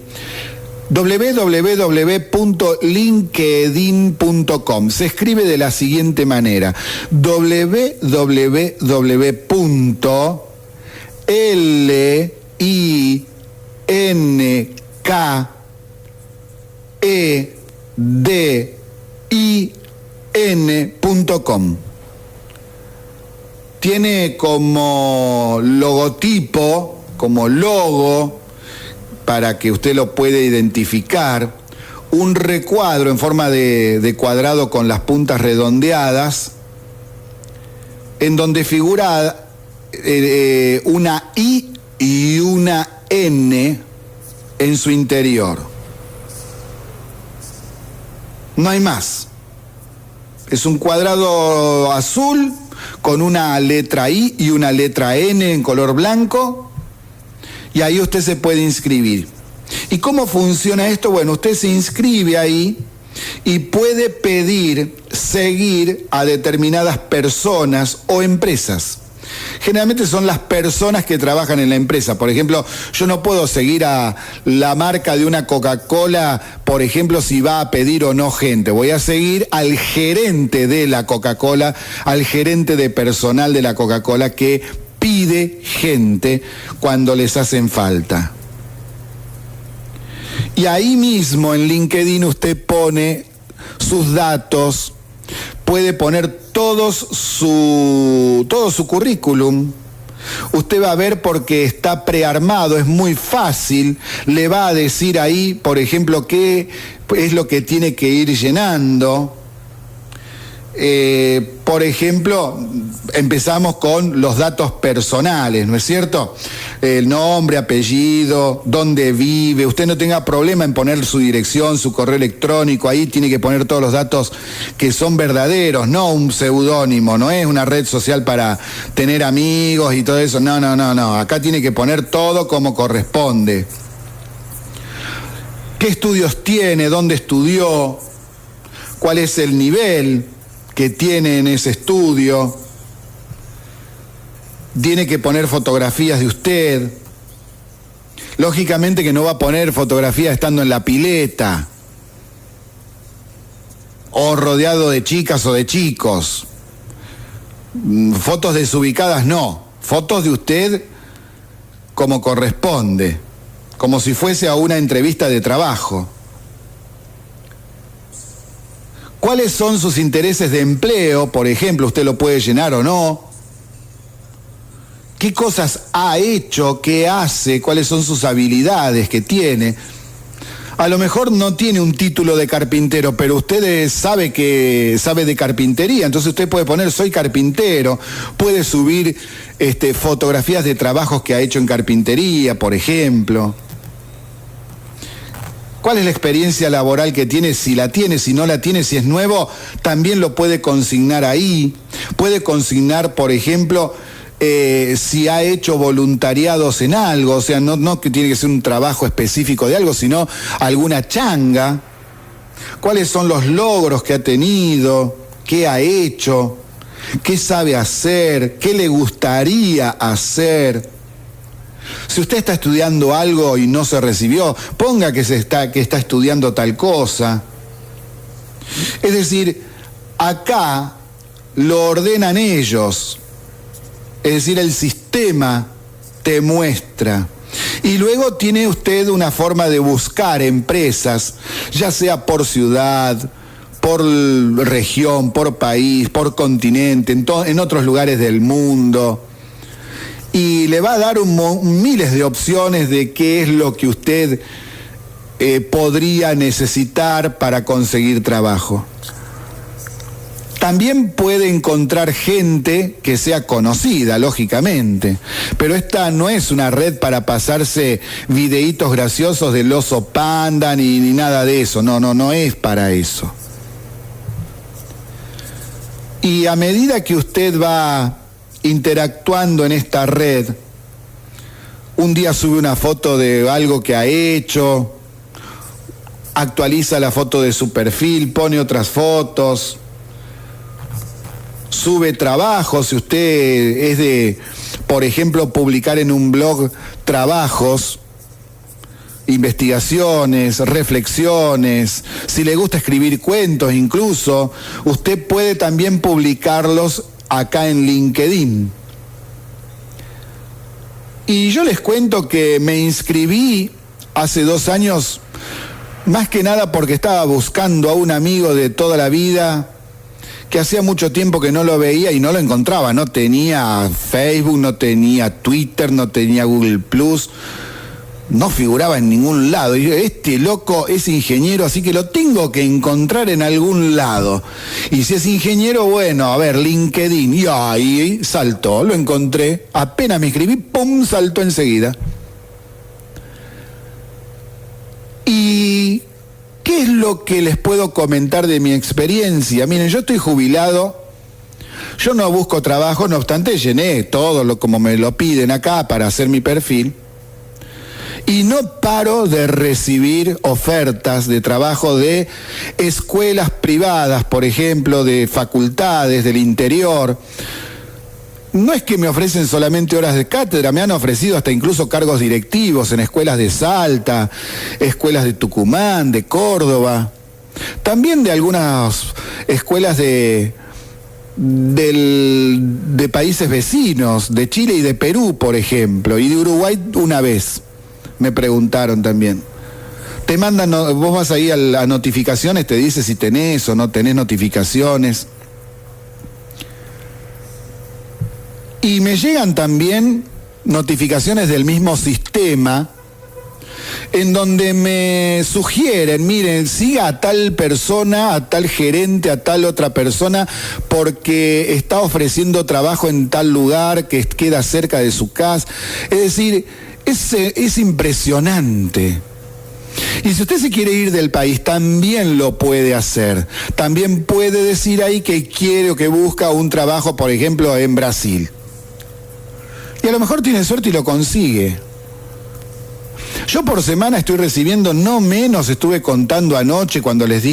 www.linkedin.com. Se escribe de la siguiente manera: linkedin.com. Tiene como logotipo, como logo, para que usted lo pueda identificar, un recuadro en forma de cuadrado con las puntas redondeadas, en donde figura una I y una N en su interior. No hay más. Es un cuadrado azul con una letra I y una letra N en color blanco, y ahí usted se puede inscribir. ¿Y cómo funciona esto? Bueno, usted se inscribe ahí y puede pedir seguir a determinadas personas o empresas. Generalmente son las personas que trabajan en la empresa. Por ejemplo, yo no puedo seguir a la marca de una Coca-Cola, por ejemplo, si va a pedir o no gente. Voy a seguir al gerente de la Coca-Cola, al gerente de personal de la Coca-Cola que pide gente cuando les hacen falta. Y ahí mismo en LinkedIn usted pone sus datos, puede poner todo su currículum. Usted va a ver porque está prearmado, es muy fácil. Le va a decir ahí, por ejemplo, qué es lo que tiene que ir llenando. por ejemplo, empezamos con los datos personales, ¿no es cierto? El nombre, apellido, dónde vive. Usted no tenga problema en poner su dirección, su correo electrónico. Ahí tiene que poner todos los datos que son verdaderos, no un seudónimo. No es una red social para tener amigos y todo eso. No. Acá tiene que poner todo como corresponde. ¿Qué estudios tiene? ¿Dónde estudió? ¿Cuál es el nivel que tiene en ese estudio? Tiene que poner fotografías de usted. Lógicamente que no va a poner fotografías estando en la pileta o rodeado de chicas o de chicos. Fotos desubicadas no. Fotos de usted como corresponde, como si fuese a una entrevista de trabajo. ¿Cuáles son sus intereses de empleo? Por ejemplo, usted lo puede llenar o no. ¿Qué cosas ha hecho? ¿Qué hace? ¿Cuáles son sus habilidades que tiene? A lo mejor no tiene un título de carpintero, pero usted sabe de carpintería, entonces usted puede poner soy carpintero, puede subir fotografías de trabajos que ha hecho en carpintería, por ejemplo. ¿Cuál es la experiencia laboral que tiene? Si la tiene, si no la tiene, si es nuevo, también lo puede consignar ahí. Puede consignar, por ejemplo, si ha hecho voluntariados en algo, o sea, no que tiene que ser un trabajo específico de algo, sino alguna changa. ¿Cuáles son los logros que ha tenido? ¿Qué ha hecho? ¿Qué sabe hacer? ¿Qué le gustaría hacer? Si usted está estudiando algo y no se recibió, ponga que está estudiando tal cosa. Es decir, acá lo ordenan ellos. Es decir, el sistema te muestra. Y luego tiene usted una forma de buscar empresas, ya sea por ciudad, por región, por país, por continente, en otros lugares del mundo. Y le va a dar miles de opciones de qué es lo que usted podría necesitar para conseguir trabajo. También puede encontrar gente que sea conocida, lógicamente, pero esta no es una red para pasarse videitos graciosos del oso panda ni nada de eso, no es para eso. Y a medida que usted va interactuando en esta red, un día sube una foto de algo que ha hecho, actualiza la foto de su perfil, pone otras fotos, sube trabajos. Si usted es de, por ejemplo, publicar en un blog trabajos, investigaciones, reflexiones, si le gusta escribir cuentos incluso, usted puede también publicarlos acá en LinkedIn. Y yo les cuento que me inscribí hace 2 años, más que nada porque estaba buscando a un amigo de toda la vida, que hacía mucho tiempo que no lo veía y no lo encontraba. No tenía Facebook, no tenía Twitter, no tenía Google Plus, no figuraba en ningún lado. Y yo, este loco es ingeniero, así que lo tengo que encontrar en algún lado. Y si es ingeniero, bueno, a ver, LinkedIn. Y ahí saltó, lo encontré. Apenas me escribí, ¡pum!, saltó enseguida. Y ¿qué es lo que les puedo comentar de mi experiencia? Miren, yo estoy jubilado, yo no busco trabajo, no obstante llené todo como me lo piden acá para hacer mi perfil. Y no paro de recibir ofertas de trabajo de escuelas privadas, por ejemplo, de facultades del interior. No es que me ofrecen solamente horas de cátedra, me han ofrecido hasta incluso cargos directivos en escuelas de Salta, escuelas de Tucumán, de Córdoba, también de algunas escuelas de países vecinos, de Chile y de Perú, por ejemplo, y de Uruguay una vez. Me preguntaron también. Te mandan, vos vas ahí a notificaciones, te dice si tenés o no tenés notificaciones. Y me llegan también notificaciones del mismo sistema en donde me sugieren, miren, siga a tal persona, a tal gerente, a tal otra persona, porque está ofreciendo trabajo en tal lugar que queda cerca de su casa. Es decir, es impresionante. Y si usted se quiere ir del país, también lo puede hacer. También puede decir ahí que quiere o que busca un trabajo, por ejemplo, en Brasil. Y a lo mejor tiene suerte y lo consigue. Yo por semana estoy recibiendo no menos, estuve contando anoche cuando les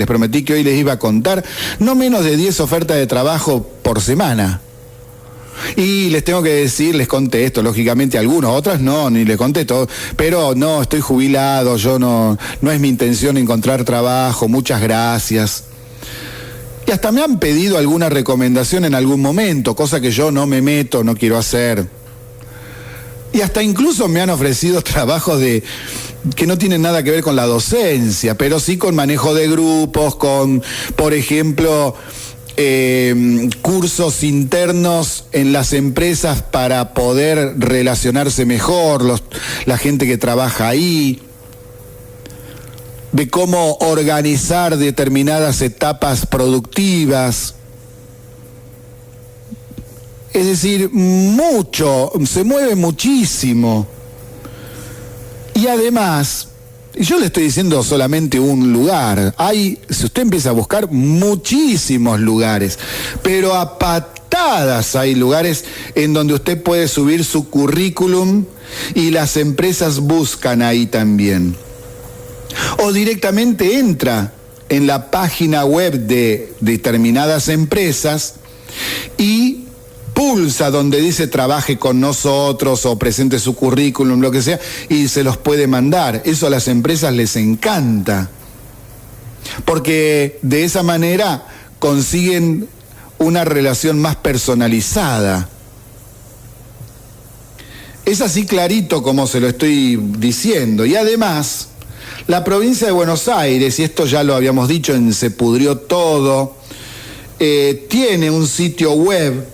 prometí que hoy les iba a contar, no menos de 10 ofertas de trabajo por semana. Y les tengo que decir, les contesto, lógicamente algunos, otras no, ni les contesto, pero no, estoy jubilado, no es mi intención encontrar trabajo, muchas gracias. Y hasta me han pedido alguna recomendación en algún momento, cosa que yo no me meto, no quiero hacer. Y hasta incluso me han ofrecido trabajos que no tienen nada que ver con la docencia, pero sí con manejo de grupos, con, por ejemplo, cursos internos en las empresas para poder relacionarse mejor, la gente que trabaja ahí, de cómo organizar determinadas etapas productivas. Es decir, se mueve muchísimo. Y además, yo le estoy diciendo solamente un lugar. Si usted empieza a buscar, muchísimos lugares. Pero a patadas hay lugares en donde usted puede subir su currículum y las empresas buscan ahí también. O directamente entra en la página web de determinadas empresas y pulsa donde dice trabaje con nosotros o presente su currículum, lo que sea, y se los puede mandar. Eso a las empresas les encanta, porque de esa manera consiguen una relación más personalizada. Es así clarito como se lo estoy diciendo. Y además, la provincia de Buenos Aires, y esto ya lo habíamos dicho en Se Pudrió Todo, tiene un sitio web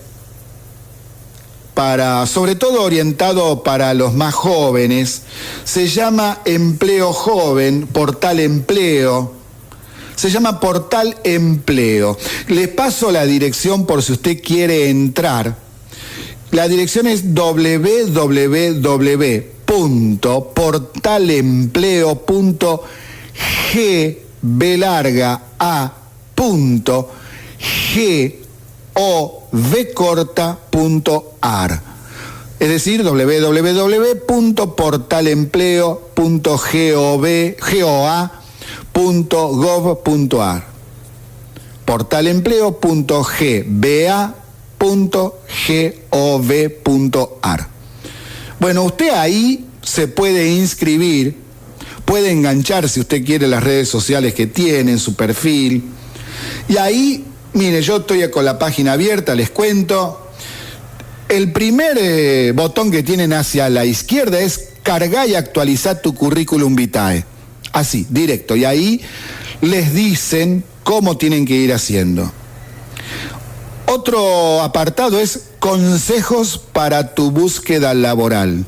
sobre todo orientado para los más jóvenes. Se llama Empleo Joven, Portal Empleo. Se llama Portal Empleo. Les paso la dirección por si usted quiere entrar. La dirección es www.portalempleo.govcorta.ar. Es decir, www.portalempleo.goa.gov.ar. portalempleo.ga.gov.ar. Bueno, usted ahí se puede inscribir, puede enganchar si usted quiere las redes sociales que tiene en su perfil. Y ahí, mire, yo estoy con la página abierta, les cuento. El primer botón que tienen hacia la izquierda es cargar y actualizar tu currículum vitae. Así, directo. Y ahí les dicen cómo tienen que ir haciendo. Otro apartado es consejos para tu búsqueda laboral.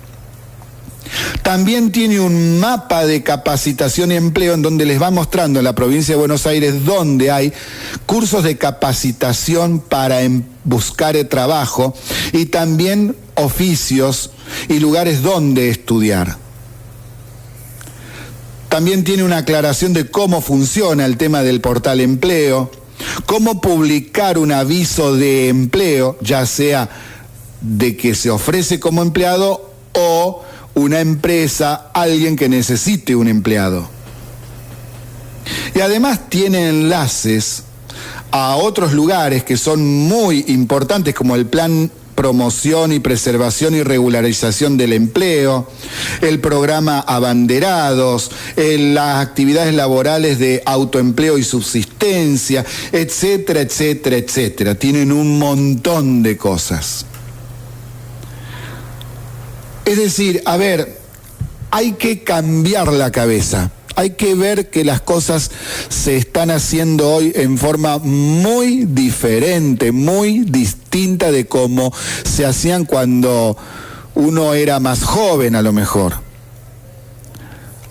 También tiene un mapa de capacitación y empleo en donde les va mostrando en la provincia de Buenos Aires donde hay cursos de capacitación para buscar trabajo y también oficios y lugares donde estudiar. También tiene una aclaración de cómo funciona el tema del portal empleo, cómo publicar un aviso de empleo, ya sea de que se ofrece como empleado o una empresa, alguien que necesite un empleado. Y además tiene enlaces a otros lugares que son muy importantes, como el Plan Promoción y Preservación y Regularización del Empleo, el programa Abanderados, las actividades laborales de autoempleo y subsistencia, etcétera, etcétera, etcétera. Tienen un montón de cosas. Es decir, a ver, hay que cambiar la cabeza. Hay que ver que las cosas se están haciendo hoy en forma muy diferente, muy distinta de cómo se hacían cuando uno era más joven a lo mejor.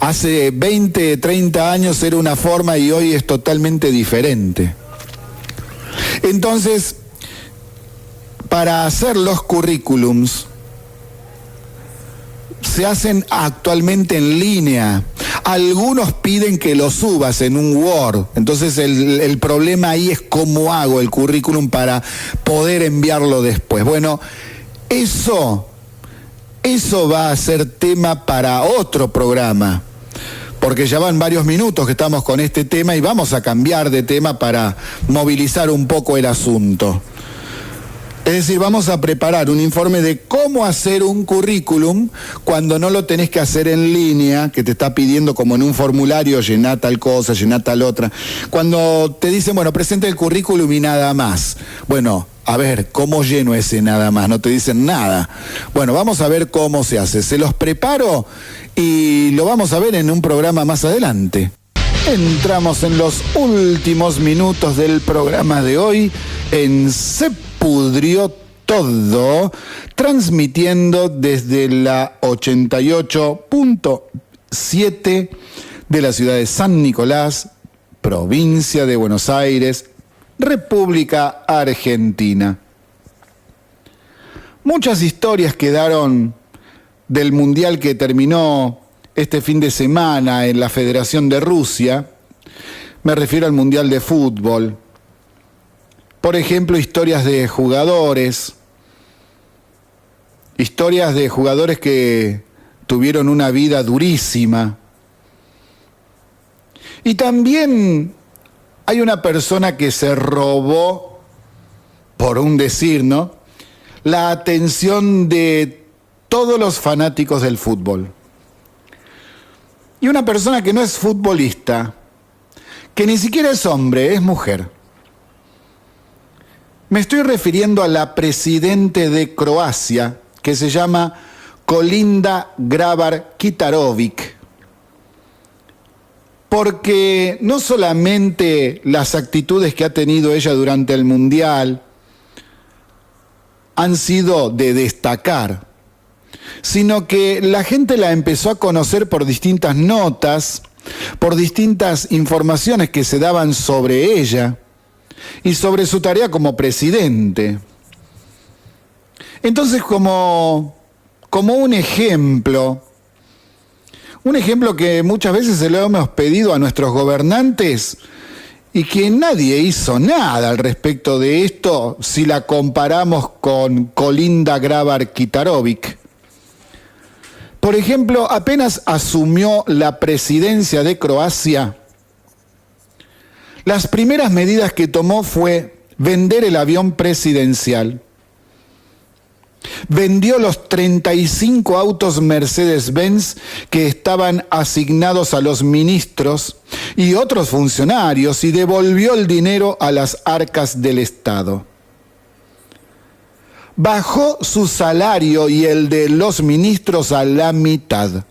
hace 20, 30 años era una forma y hoy es totalmente diferente. Entonces, para hacer los currículums, se hacen actualmente en línea. Algunos piden que lo subas en un Word. Entonces el problema ahí es cómo hago el currículum para poder enviarlo después. Bueno, eso va a ser tema para otro programa, porque ya van varios minutos que estamos con este tema y vamos a cambiar de tema para movilizar un poco el asunto. Es decir, vamos a preparar un informe de cómo hacer un currículum cuando no lo tenés que hacer en línea, que te está pidiendo como en un formulario, llená tal cosa, llená tal otra. Cuando te dicen, bueno, presenta el currículum y nada más. Bueno, a ver, ¿cómo lleno ese nada más? No te dicen nada. Bueno, vamos a ver cómo se hace. Se los preparo y lo vamos a ver en un programa más adelante. Entramos en los últimos minutos del programa de hoy en Se Pudrió Todo, transmitiendo desde la 88.7 de la ciudad de San Nicolás, provincia de Buenos Aires, República Argentina. Muchas historias quedaron del mundial que terminó este fin de semana en la Federación de Rusia. Me refiero al Mundial de Fútbol. Por ejemplo, historias de jugadores que tuvieron una vida durísima. Y también hay una persona que se robó, por un decir, ¿no?, la atención de todos los fanáticos del fútbol. Y una persona que no es futbolista, que ni siquiera es hombre, es mujer. Me estoy refiriendo a la presidente de Croacia, que se llama Kolinda Grabar-Kitarović, porque no solamente las actitudes que ha tenido ella durante el Mundial han sido de destacar, sino que la gente la empezó a conocer por distintas notas, por distintas informaciones que se daban sobre ella y sobre su tarea como presidente. Entonces, como un ejemplo que muchas veces se lo hemos pedido a nuestros gobernantes y que nadie hizo nada al respecto de esto si la comparamos con Kolinda Grabar-Kitarović. Por ejemplo, apenas asumió la presidencia de Croacia, las primeras medidas que tomó fue vender el avión presidencial. Vendió los 35 autos Mercedes-Benz que estaban asignados a los ministros y otros funcionarios y devolvió el dinero a las arcas del Estado. Bajó su salario y el de los ministros a la mitad.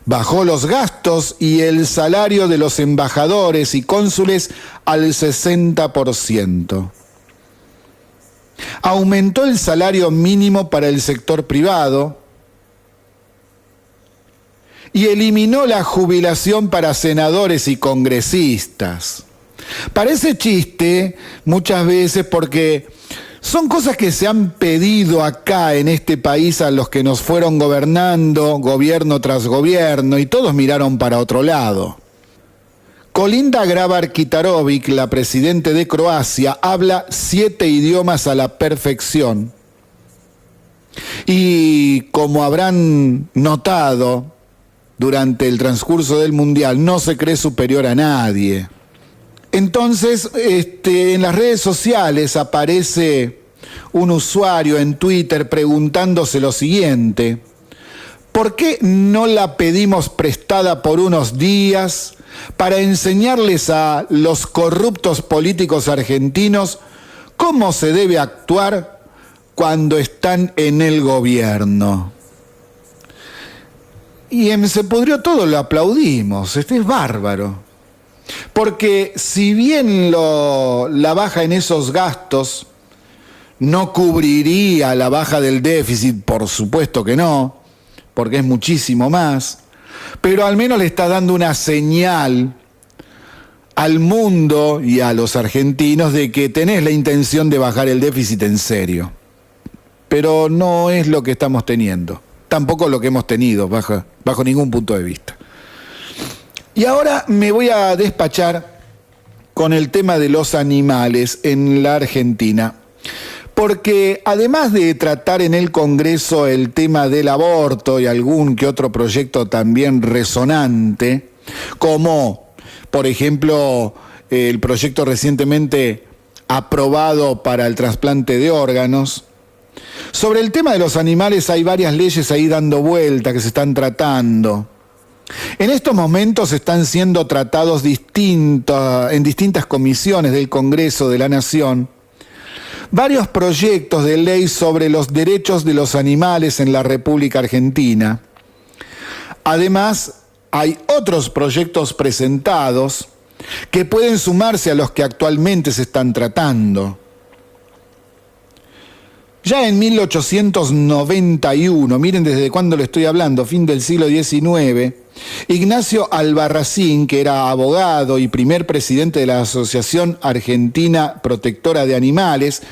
Bajó los gastos y el salario de los embajadores y cónsules al 60%. Aumentó el salario mínimo para el sector privado y eliminó la jubilación para senadores y congresistas. Parece chiste muchas veces porque son cosas que se han pedido acá en este país a los que nos fueron gobernando, gobierno tras gobierno, y todos miraron para otro lado. Kolinda Grabar-Kitarović, la presidenta de Croacia, habla 7 idiomas a la perfección. Y como habrán notado durante el transcurso del Mundial, no se cree superior a nadie. Entonces, en las redes sociales aparece un usuario en Twitter preguntándose lo siguiente: ¿por qué no la pedimos prestada por unos días para enseñarles a los corruptos políticos argentinos cómo se debe actuar cuando están en el gobierno? Y en Se Pudrió Todo lo aplaudimos, es bárbaro. Porque si bien la baja en esos gastos no cubriría la baja del déficit, por supuesto que no, porque es muchísimo más, pero al menos le está dando una señal al mundo y a los argentinos de que tenés la intención de bajar el déficit en serio. Pero no es lo que estamos teniendo, tampoco lo que hemos tenido, bajo ningún punto de vista. Y ahora me voy a despachar con el tema de los animales en la Argentina, porque además de tratar en el Congreso el tema del aborto y algún que otro proyecto también resonante, como por ejemplo el proyecto recientemente aprobado para el trasplante de órganos, sobre el tema de los animales hay varias leyes ahí dando vuelta que se están tratando. En estos momentos están siendo tratados en distintas comisiones del Congreso de la Nación varios proyectos de ley sobre los derechos de los animales en la República Argentina. Además, hay otros proyectos presentados que pueden sumarse a los que actualmente se están tratando. Ya en 1891, miren desde cuándo le estoy hablando, fin del siglo XIX, Ignacio Albarracín, que era abogado y primer presidente de la Asociación Argentina Protectora de Animales,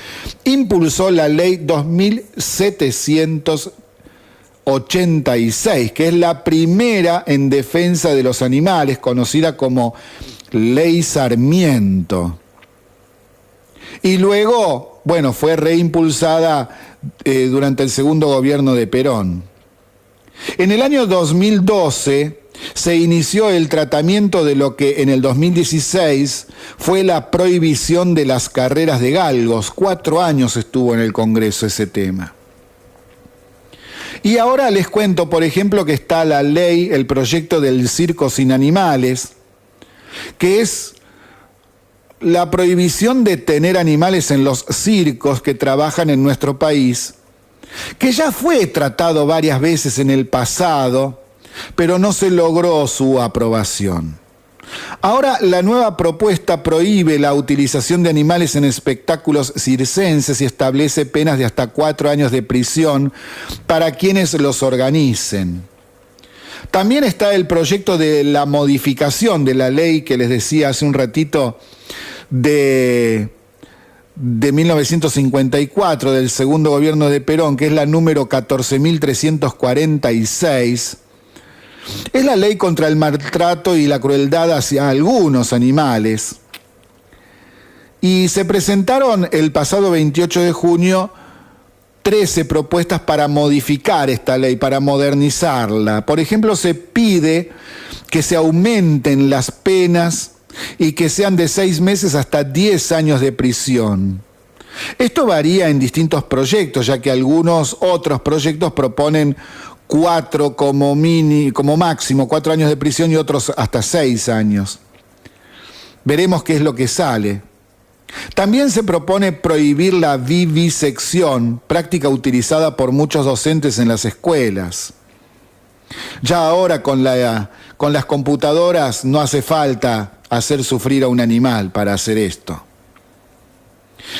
impulsó la ley 2786, que es la primera en defensa de los animales, conocida como Ley Sarmiento. Y luego, bueno, fue reimpulsada durante el segundo gobierno de Perón. En el año 2012 se inició el tratamiento de lo que en el 2016 fue la prohibición de las carreras de galgos. 4 años estuvo en el Congreso ese tema. Y ahora les cuento, por ejemplo, que está la ley, el proyecto del circo sin animales, que es la prohibición de tener animales en los circos que trabajan en nuestro país, que ya fue tratado varias veces en el pasado, pero no se logró su aprobación. Ahora la nueva propuesta prohíbe la utilización de animales en espectáculos circenses y establece penas de hasta 4 años de prisión para quienes los organicen. También está el proyecto de la modificación de la ley que les decía hace un ratito de 1954, del segundo gobierno de Perón, que es la número 14.346. Es la ley contra el maltrato y la crueldad hacia algunos animales. Y se presentaron el pasado 28 de junio 13 propuestas para modificar esta ley, para modernizarla. Por ejemplo, se pide que se aumenten las penas y que sean de 6 meses hasta 10 años de prisión. Esto varía en distintos proyectos, ya que algunos otros proyectos proponen 4 como máximo, 4 años de prisión y otros hasta 6 años. Veremos qué es lo que sale. También se propone prohibir la vivisección, práctica utilizada por muchos docentes en las escuelas. Ya ahora con las computadoras no hace falta hacer sufrir a un animal para hacer esto.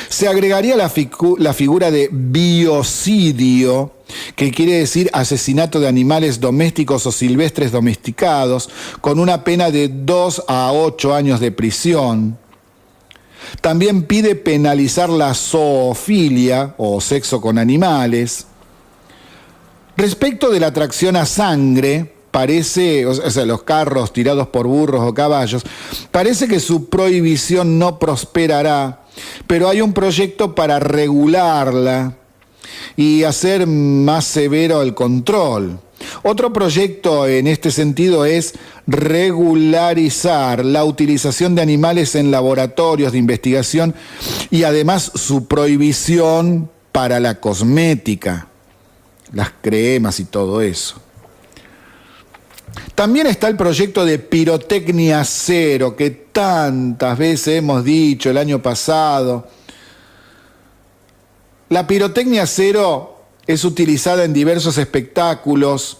Se agregaría la figura de biocidio, que quiere decir asesinato de animales domésticos o silvestres domesticados, con una pena de 2 a 8 años de prisión. También pide penalizar la zoofilia o sexo con animales. Respecto de la atracción a sangre, parece, o sea, los carros tirados por burros o caballos, parece que su prohibición no prosperará, pero hay un proyecto para regularla y hacer más severo el control. Otro proyecto en este sentido es regularizar la utilización de animales en laboratorios de investigación y además su prohibición para la cosmética, las cremas y todo eso. También está el proyecto de pirotecnia cero, que tantas veces hemos dicho el año pasado. La pirotecnia cero es utilizada en diversos espectáculos,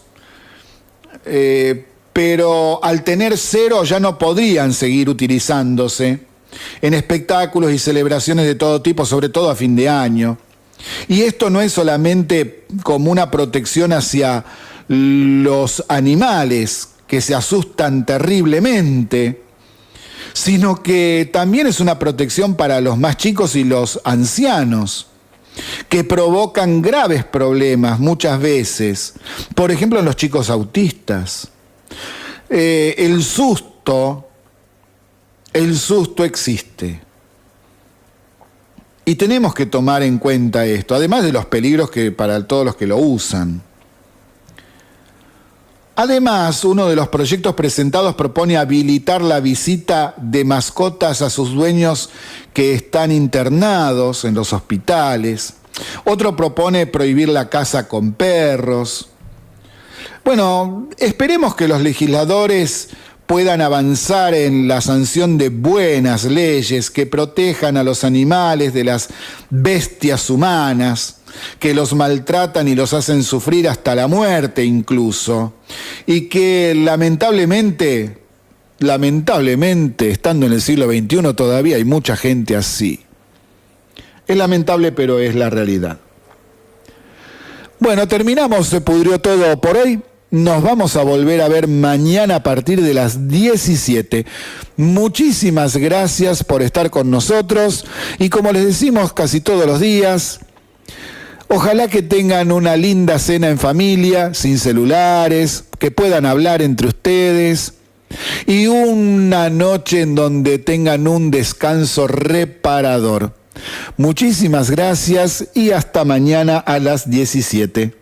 pero al tener cero ya no podrían seguir utilizándose en espectáculos y celebraciones de todo tipo, sobre todo a fin de año. Y esto no es solamente como una protección hacia los animales que se asustan terriblemente, sino que también es una protección para los más chicos y los ancianos, que provocan graves problemas muchas veces. Por ejemplo, en los chicos autistas. El susto existe. Y tenemos que tomar en cuenta esto, además de los peligros que para todos los que lo usan. Además, uno de los proyectos presentados propone habilitar la visita de mascotas a sus dueños que están internados en los hospitales. Otro propone prohibir la caza con perros. Bueno, esperemos que los legisladores puedan avanzar en la sanción de buenas leyes que protejan a los animales de las bestias humanas, que los maltratan y los hacen sufrir hasta la muerte incluso, y que lamentablemente, estando en el siglo XXI todavía hay mucha gente así. Es lamentable, pero es la realidad. Bueno, terminamos, se pudrió todo por hoy. Nos vamos a volver a ver mañana a partir de las 17. Muchísimas gracias por estar con nosotros y como les decimos casi todos los días, ojalá que tengan una linda cena en familia, sin celulares, que puedan hablar entre ustedes y una noche en donde tengan un descanso reparador. Muchísimas gracias y hasta mañana a las 17.